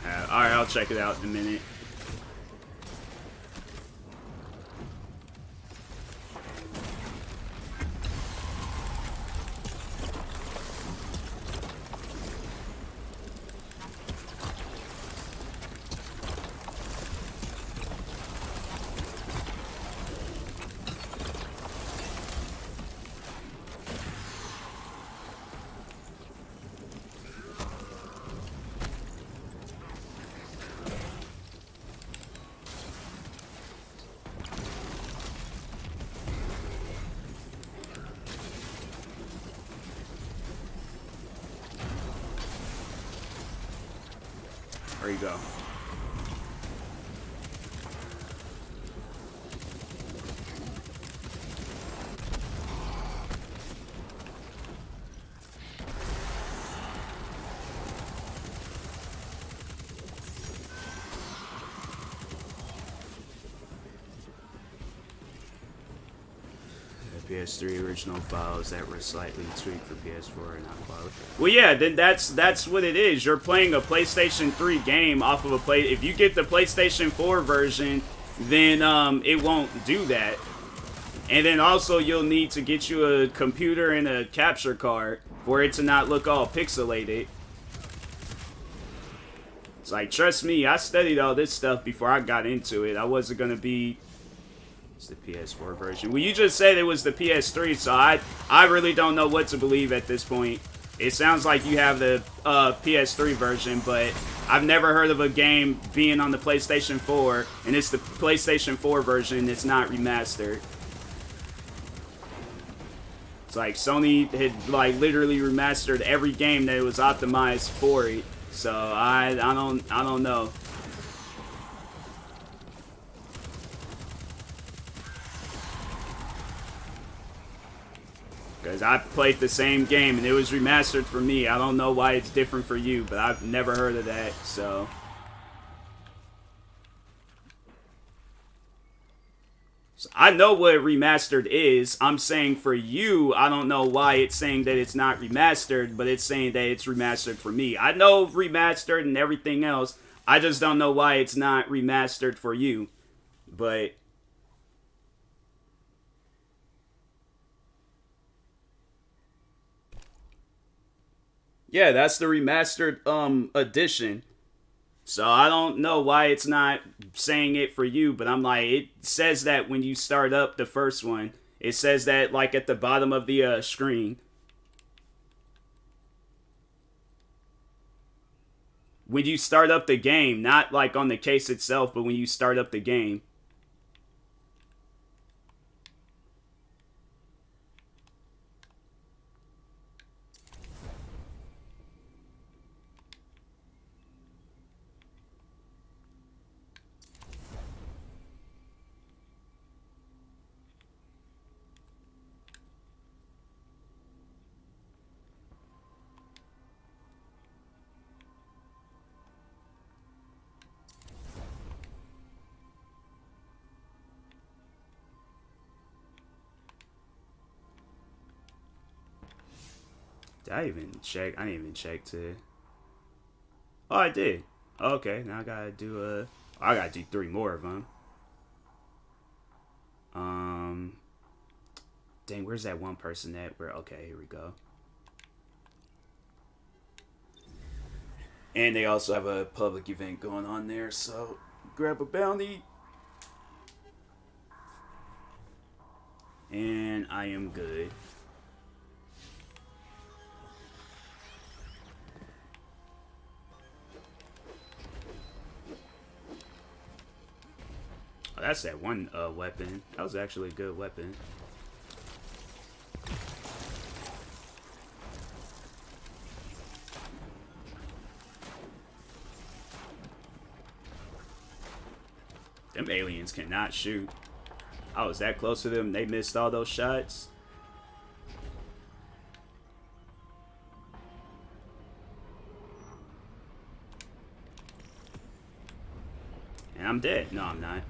Alright, I'll check it out in a minute. There you go. PS3 original files that were slightly tweaked for PS4 and not quality. Well, yeah, then that's what it is. You're playing a PlayStation 3 game off of a play. If you get the PlayStation 4 version, then it won't do that. And then also you'll need to get you a computer and a capture card for it to not look all pixelated. It's like, trust me, I studied all this stuff before I got into it. I wasn't gonna be. It's the PS4 version. Well, you just said it was the PS3, so I really don't know what to believe at this point. It sounds like you have the PS3 version, but I've never heard of a game being on the PlayStation 4, and it's the PlayStation 4 version. It's not remastered. It's like Sony had like literally remastered every game that was optimized for it. So I don't know. Because I played the same game and it was remastered for me. I don't know why it's different for you, but I've never heard of that, so. I know what remastered is. I'm saying for you, I don't know why it's saying that it's not remastered, but it's saying that it's remastered for me. I know remastered and everything else. I just don't know why it's not remastered for you. But yeah, that's the remastered edition. So I don't know why it's not saying it for you, but I'm like, it says that when you start up the first one. It says that like at the bottom of the screen. When you start up the game, not like on the case itself, but when you start up the game. Did I even check? I didn't even check to. Oh, I did. Okay, now I gotta do I gotta do 3 more of them. Dang, where's that one person at? Where? Okay, here we go. And they also have a public event going on there, so grab a bounty. And I am good. Oh, that's that one weapon. That was actually a good weapon. Them aliens cannot shoot. I was that close to them. They missed all those shots. And I'm dead. No, I'm not.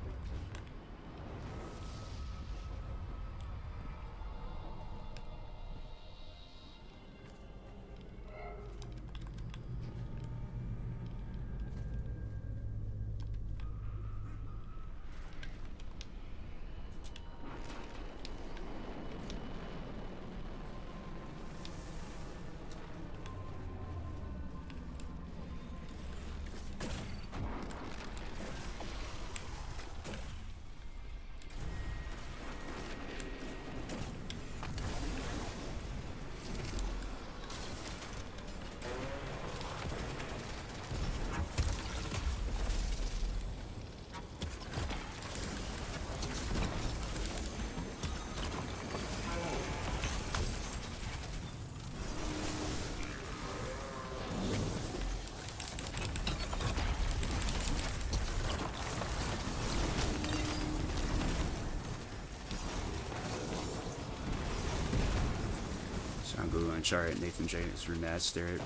So I'm Google Uncharted, Nathan Jenkins remastered.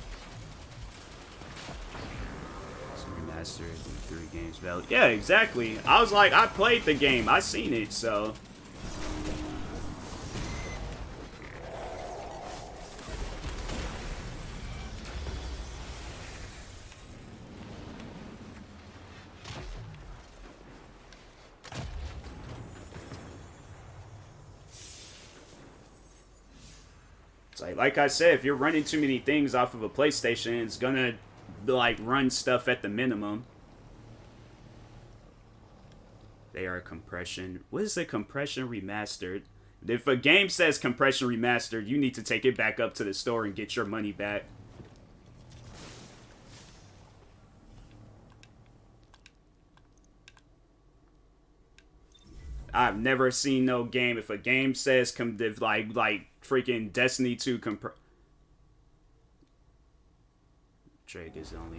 Remastered, 3 games valid. Yeah, exactly. I was like, I played the game. I seen it, so. It's like I said, if you're running too many things off of a PlayStation, it's gonna like run stuff at the minimum. They are compression. What is the compression remastered? If a game says compression remastered, you need to take it back up to the store and get your money back. I've never seen no game. If a game says like freaking Destiny 2 Drake is the only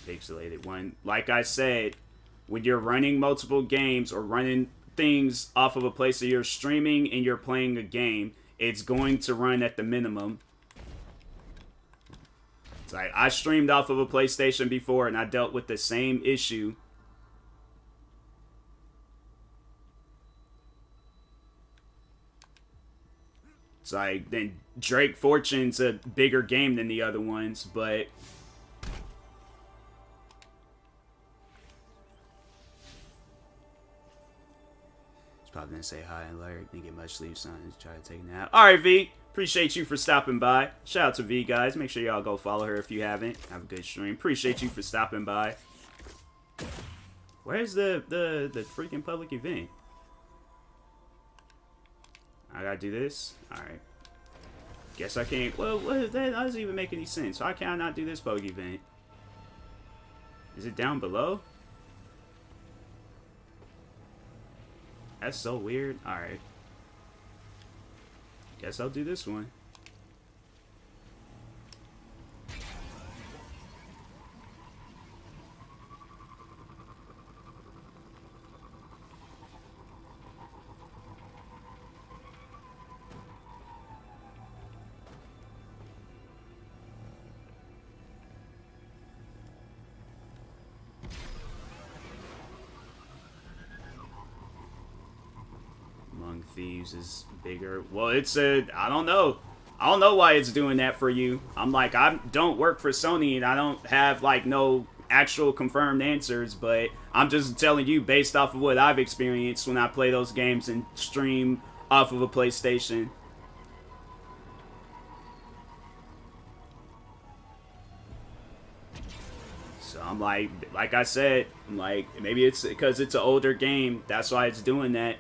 pixelated one. Like I said, when you're running multiple games or running things off of a place that you're streaming and you're playing a game, it's going to run at the minimum. It's like I streamed off of a PlayStation before and I dealt with the same issue. It's like, then Drake Fortune's a bigger game than the other ones, but it's probably gonna say hi and Larry. Didn't get much sleep, son. Just try to take a nap. Alright, V. Appreciate you for stopping by. Shout out to V, guys. Make sure y'all go follow her if you haven't. Have a good stream. Appreciate you for stopping by. Where's the freaking public event? I gotta do this? Alright. Guess I can't. Well, that doesn't even make any sense. Why can I not do this bug event? Is it down below? That's so weird. Alright. Guess I'll do this one. Thieves is bigger. Well, it's a, I don't know. I don't know why it's doing that for you. I'm like, I don't work for Sony and I don't have like no actual confirmed answers, but I'm just telling you based off of what I've experienced when I play those games and stream off of a PlayStation. So I'm like I said, I'm like, maybe it's because it's an older game. That's why it's doing that.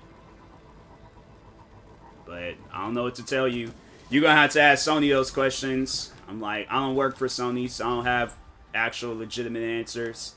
But I don't know what to tell you. You're going to have to ask Sony those questions. I'm like, I don't work for Sony, so I don't have actual legitimate answers.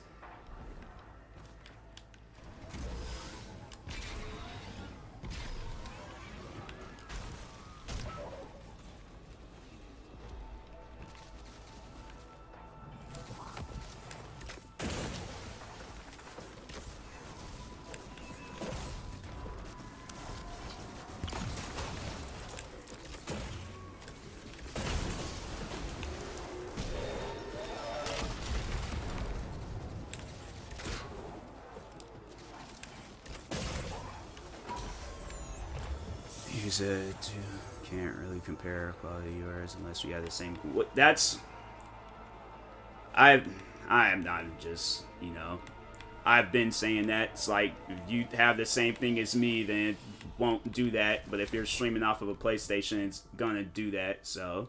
You said can't really compare quality of yours unless we have the same. What? That's I am not just, you know, I've been saying that. It's like if you have the same thing as me, then it won't do that. But if you're streaming off of a PlayStation, it's gonna do that. So.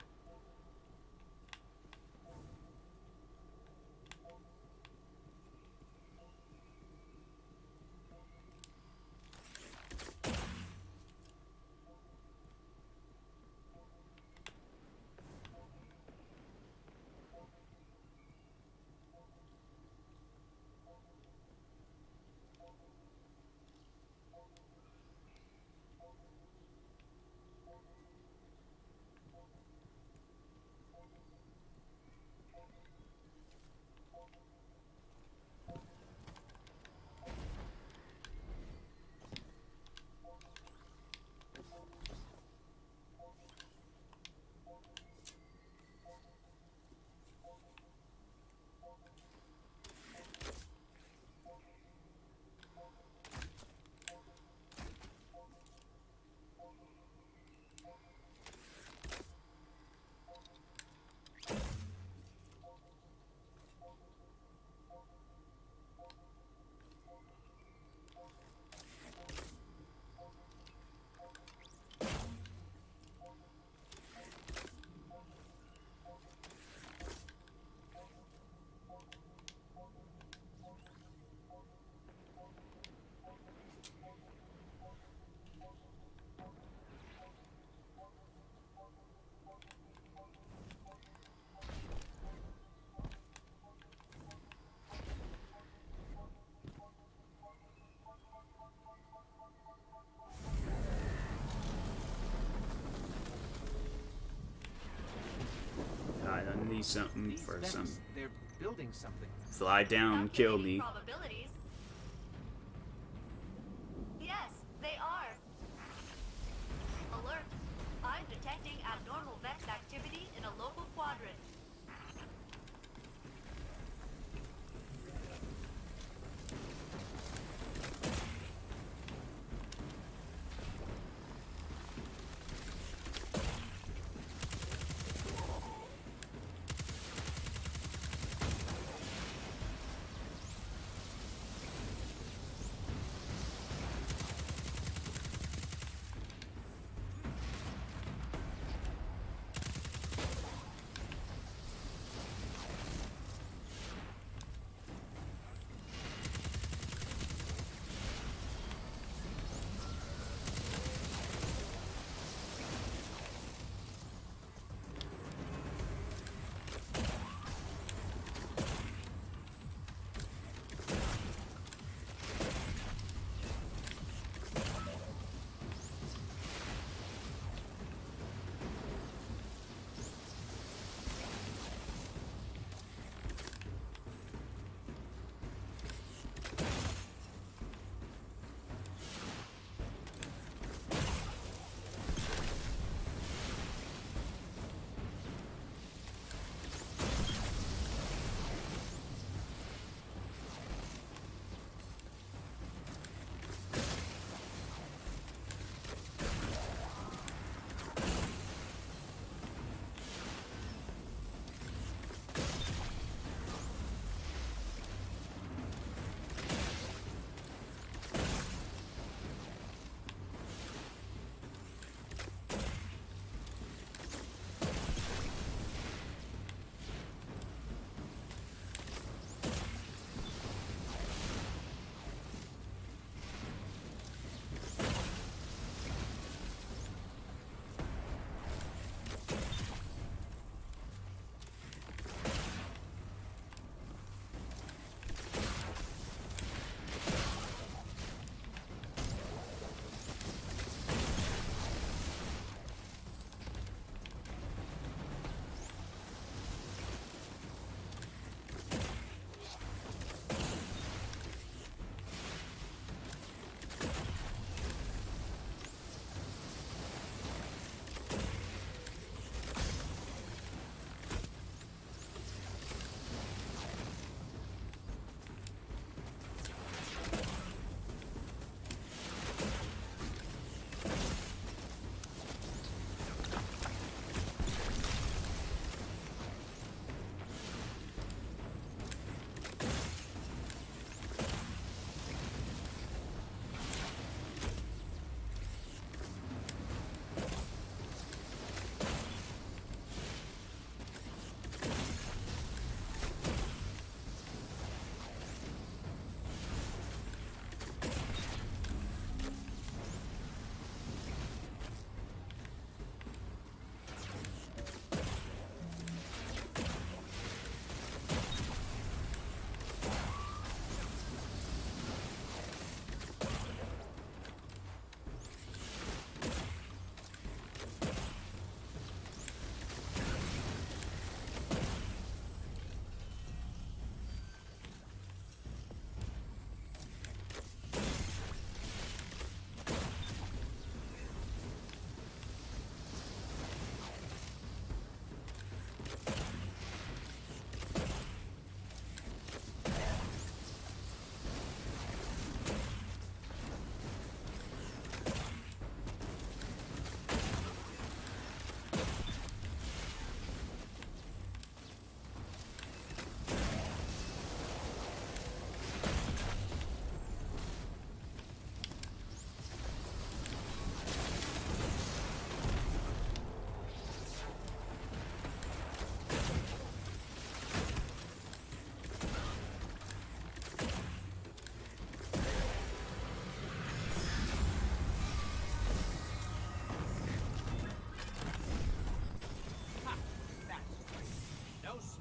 I need something These for vents, some. they're building something. Fly down and kill me. Yes, they are. Alert. I'm detecting abnormal Vex activity in a local quadrant.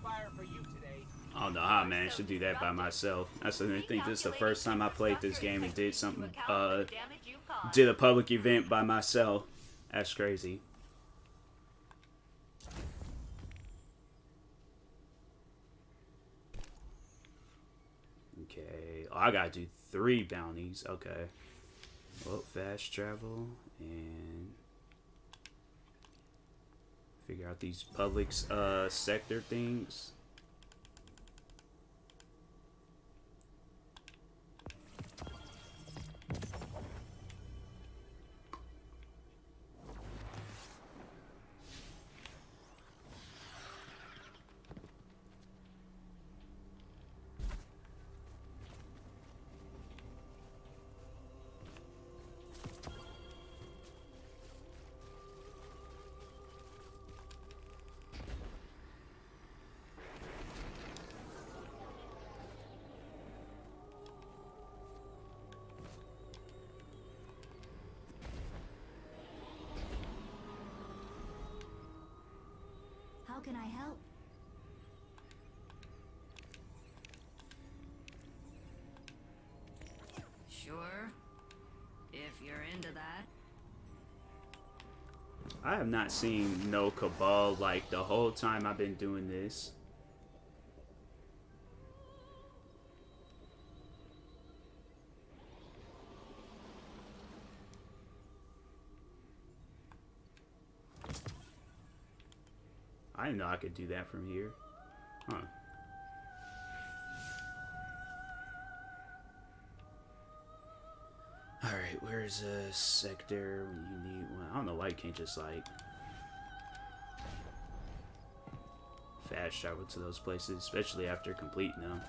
fire for you today. I don't know how I managed to do that by myself. I think this is the first time I played this game and did something, did a public event by myself. That's crazy. Okay, oh, I gotta do 3 bounties. Okay. Well, fast travel and figure out these public sector things. How can I help? Sure. If you're into that. I have not seen no Cabal like the whole time I've been doing this. I didn't know I could do that from here. Huh. Alright, where's a sector when you need one? I don't know why you can't just like fast travel to those places, especially after completing them.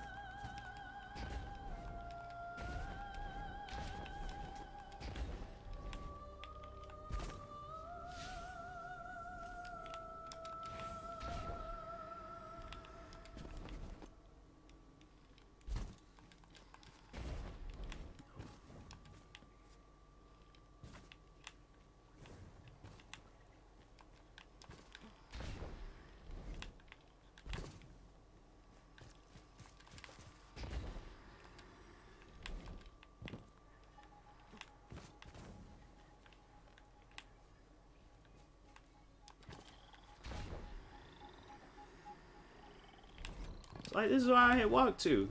Like, this is where I had walked to.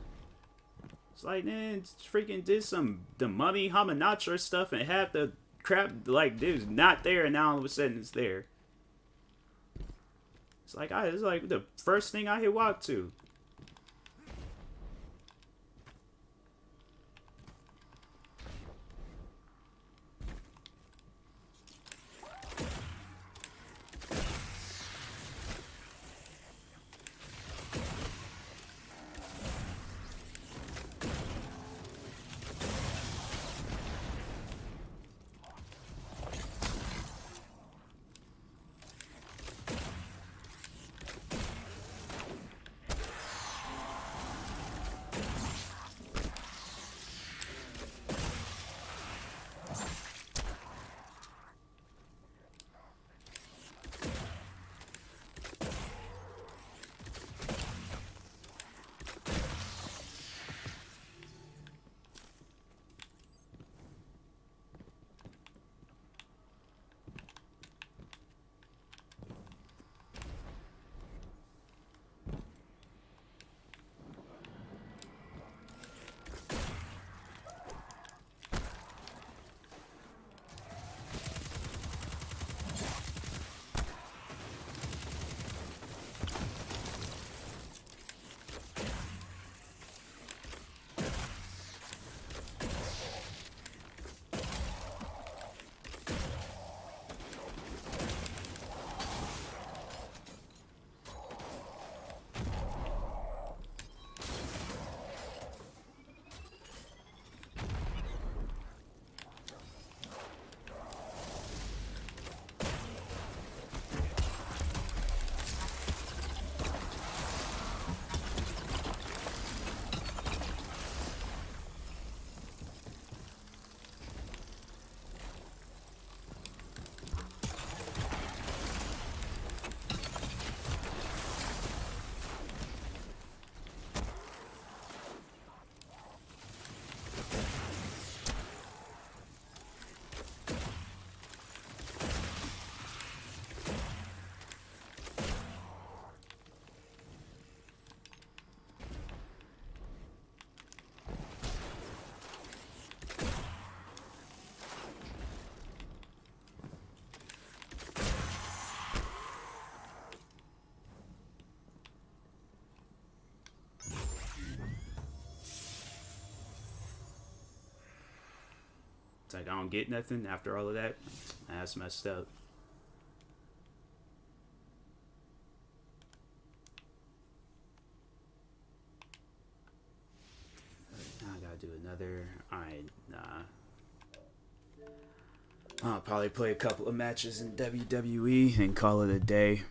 It's like, man, freaking did the mummy Hamanatra stuff and half the crap, like, dude's not there and now all of a sudden it's there. It's like, it's like the first thing I had walked to. It's like I don't get nothing after all of that. That's messed up. Now I gotta do another. Alright, nah. I'll probably play a couple of matches in WWE and call it a day.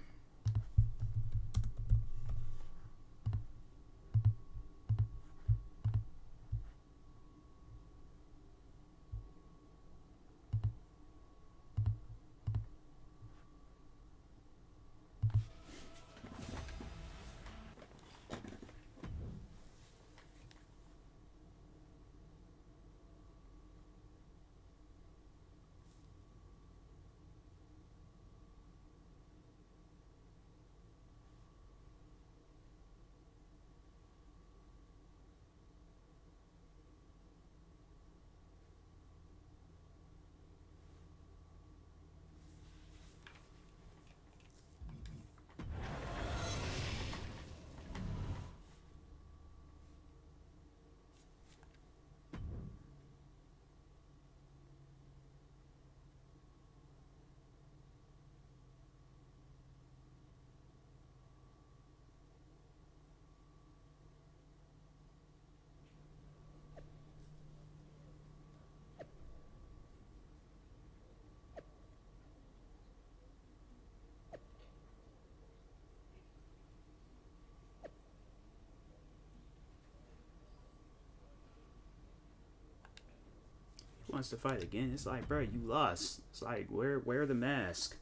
Wants to fight again. It's like, bro, you lost. It's like, wear the mask.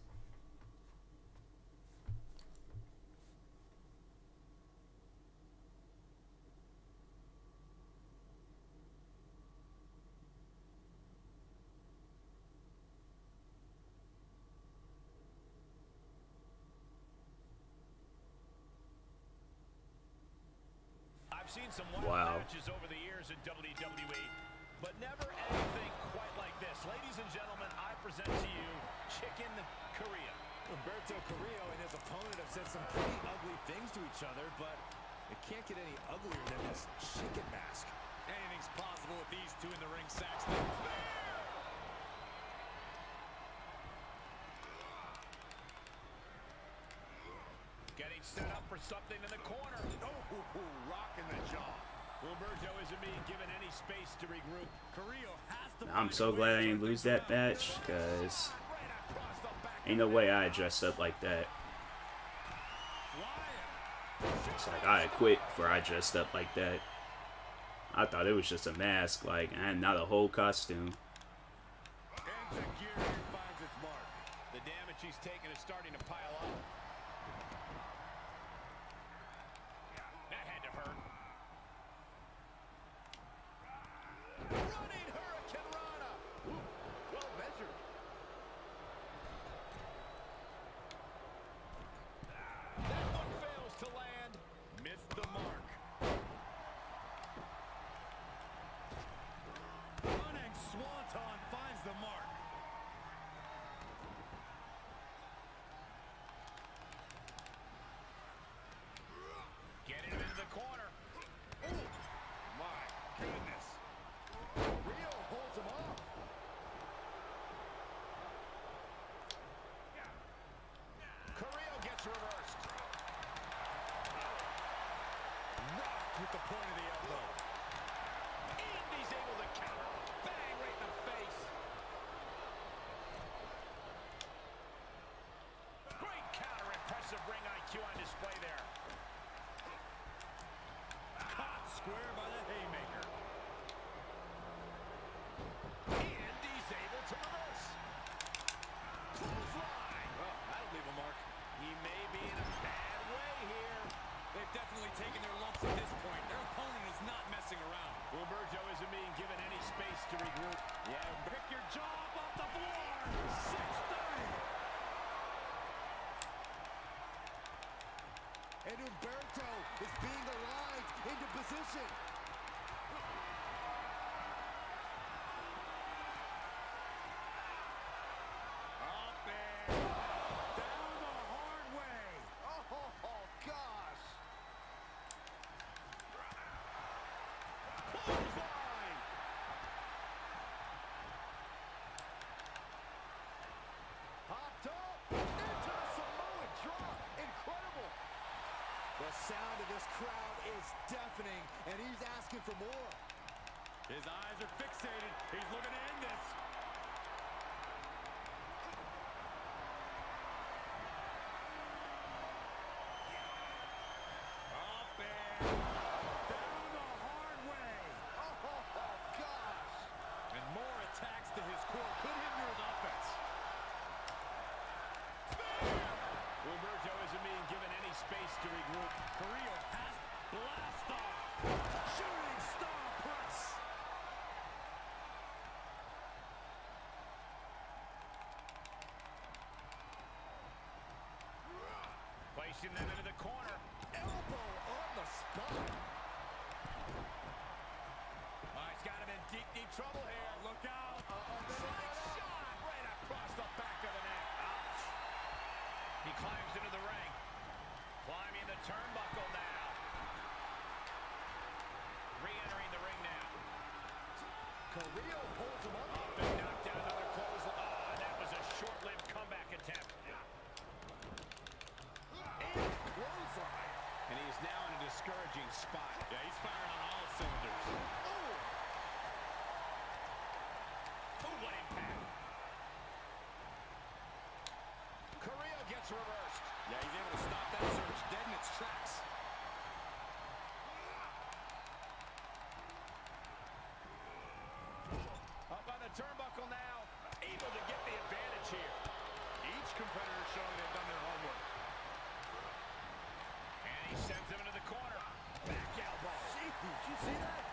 I've seen some wild matches over the years in WWE, but never anything quite like this. Ladies and gentlemen, I present to you Chicken Korea. Humberto Carrillo and his opponent have said some pretty ugly things to each other, but it can't get any uglier than this chicken mask. Anything's possible with these two in the ring, Saxton. Getting set up for something in the corner. Oh, rocking the jaw. Humberto isn't being given any space to regroup. Carrillo has to. I'm so glad I didn't lose that match, because ain't no way I dressed up like that. It's like I quit before I dressed up like that. I thought it was just a mask, like, and not a whole costume. And security finds its mark. The damage he's taken is starting to pile up. That had to hurt. Running Hurricane Rana. Well measured. That one fails to land. Missed the mark. Running Swanton finds the mark. Getting him into the corner. Oh, my goodness. Rio holds him off. Carrillo gets reversed. Rocked with the point of the elbow. And he's able to counter. Bang, right in the face. Great counter. Impressive ring IQ on display there. Caught square by the haymaker. And he's able to reverse. Clothesline. Well, that'll leave a mark. He may be in a bad way here. They've definitely taken their lumps at this point. Their opponent is not messing around. Humberto isn't being given any space to regroup. Yeah, pick your jaw up off the floor. 630. And Humberto is being aligned into position. Up and down the hard way. Oh, gosh. Clothesline. sound of this crowd is deafening, and he's asking for more. His eyes are fixated. He's looking to end this. Up and down the hard way. Oh, gosh. And more attacks to his core could hinder his offense. Humberto isn't being given any space to regroup. Carrillo has blast off. Shooting star press. Placing them into the corner. Elbow on the spot. He's got him in deep, deep trouble here. Look out. Slight shot right across the back of the neck. Ouch. He climbs into the ring. Climbing the turnbuckle now. Re-entering the ring now. Carrillo holds him up. Up and knocked down another close. Oh, that was a short-lived comeback attempt. And clothesline. And he's now in a discouraging spot. Yeah, he's firing on all cylinders. Oh, What impact. Carrillo gets reversed. Yeah, he's able to stop that surge dead in its tracks. Up on the turnbuckle now. Able to get the advantage here. Each competitor showing they've done their homework. And he sends him into the corner. Back elbow. Gee, did you see that?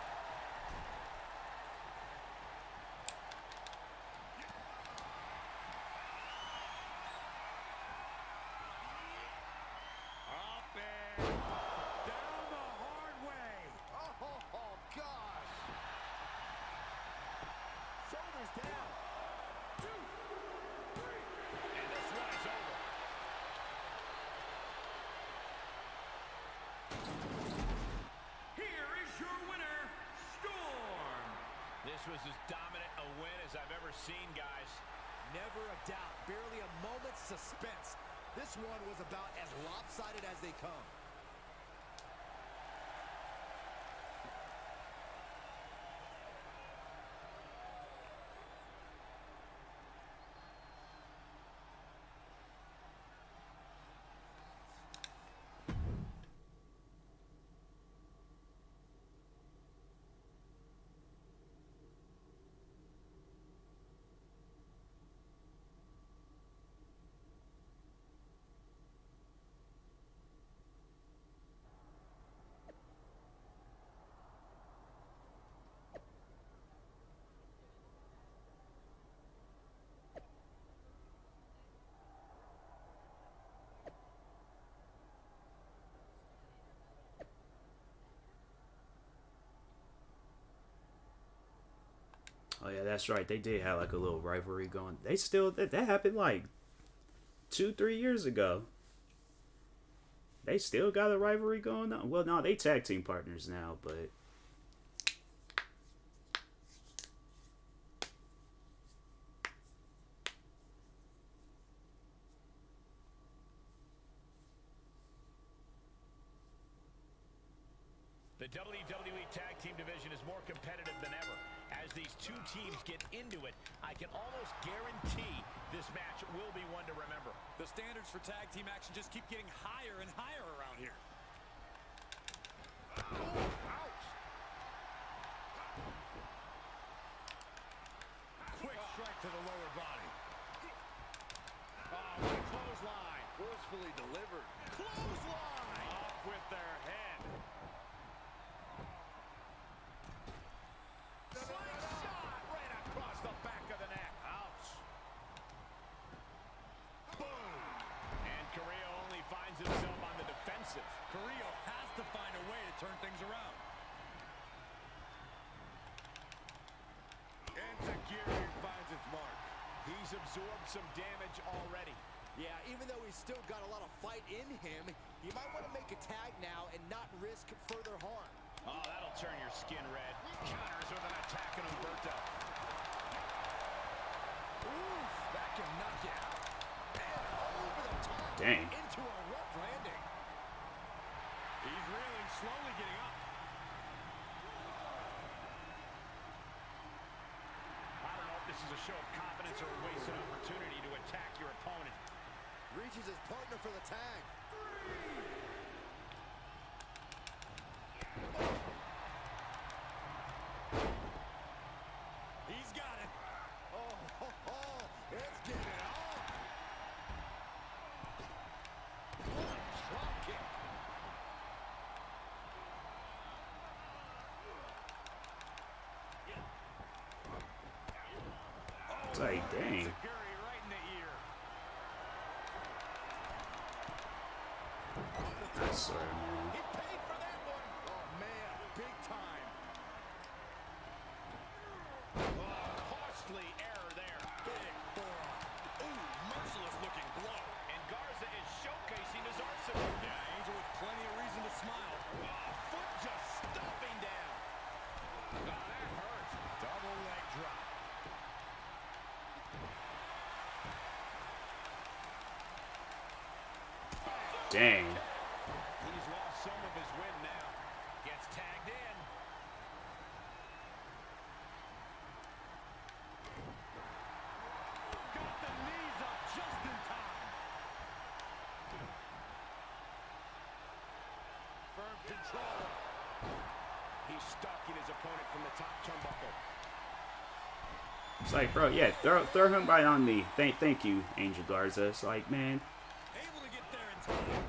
Up and down the hard way. Oh, gosh. Shoulders down. 2, 3. And this one is over. Here is your winner, Storm. This was as dominant a win as I've ever seen, guys. Never a doubt. Barely a moment's suspense. This one was about as lopsided as they come. Oh yeah, that's right. They did have like a little rivalry going. They still that happened like 2-3 years ago. They still got a rivalry going on. Well, no, they tag team partners now, but The WWE Tag Team division is more competitive than ever. As these two teams get into it, I can almost guarantee this match will be one to remember. The standards for tag team action just keep getting higher and higher around here. Ouch! Quick strike to the lower body. Oh, what a clothesline. Forcefully delivered. Clothesline! Off with their head. Slight shot right across the back of the neck. Ouch. Boom. And Carrillo only finds himself on the defensive. Carrillo has to find a way to turn things around. Enziguri finds its mark. He's absorbed some damage already. Yeah, even though he's still got a lot of fight in him, you might want to make a tag now and not risk further harm. Oh, that'll turn your skin red. Counters with an attack on Humberto. Oof, that can knock you out. And over the top. Dang. Into a rough landing. show of confidence or a wasted opportunity to attack your opponent. Reaches his partner for the tag. He's got it. Let's get it on. Drop kick. It's like, dang. Right in the ear. I swear, man. He paid for that one. Oh, man, big time. Costly error there. Big forearm. Ooh, merciless looking blow. And Garza is showcasing his arsenal. Yeah, Angel with plenty of reason to smile. Foot just stomping down. Oh, that hurts. Double leg drop. Dang. He's lost some of his wind now. Gets tagged in. Got the knees up just in time. Firm control. He's stalking his opponent from the top turnbuckle. It's like, bro, yeah, throw him right on me. Thank you, Angel Garza. It's like, man. Able to get there in time.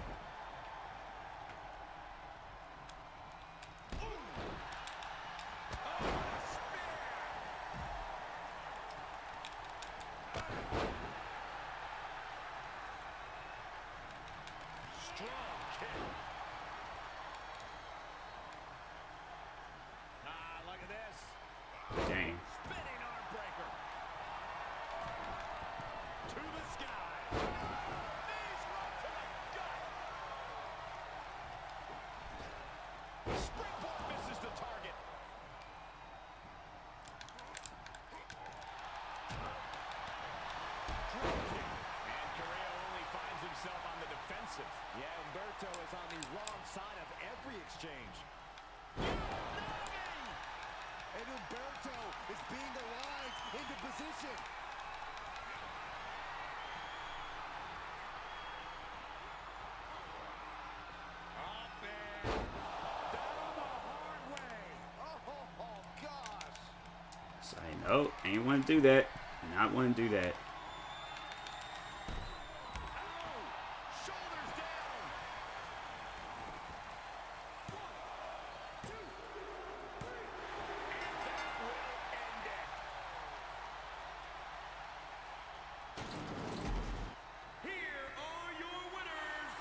Strong kick. Look at this. Dang. Spinning arm breaker. To the sky. Knees right to the gut. Springboard misses the target. And Carrillo only finds himself on the defensive. Yeah, Humberto is on the wrong side of every exchange. And Humberto is being aligned into position. Up and down the hard way. Oh, gosh. It's like, nope, ain't want to do that. Not want to do that. Shoulders down. Here are your winners,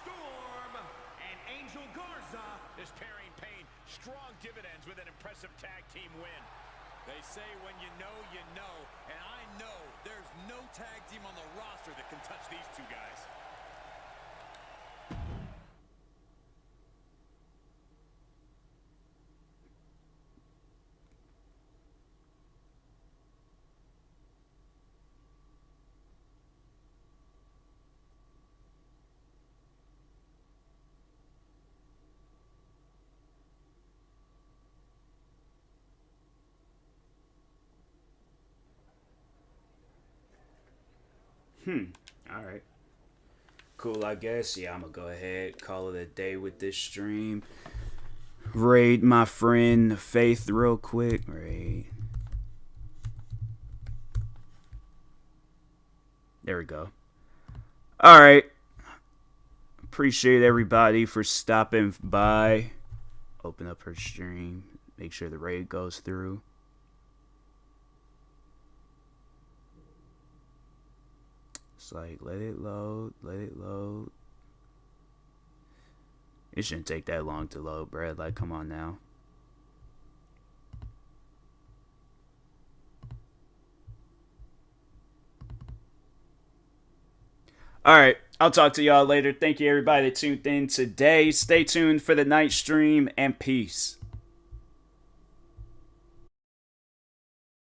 Storm and Angel Garza. This pairing paid strong dividends with an impressive tag team win. They say when you know, and I know there's no tag team on the roster that can touch these two guys. Alright. Cool, I guess. Yeah, I'm gonna go ahead, call it a day with this stream. Raid my friend Faith real quick. Raid. There we go. Alright. Appreciate everybody for stopping by. Open up her stream. Make sure the raid goes through. It's like, let it load, let it load. It shouldn't take that long to load, Brad. Like, come on now. Alright, I'll talk to y'all later. Thank you, everybody that tuned in today. Stay tuned for the night stream, and peace.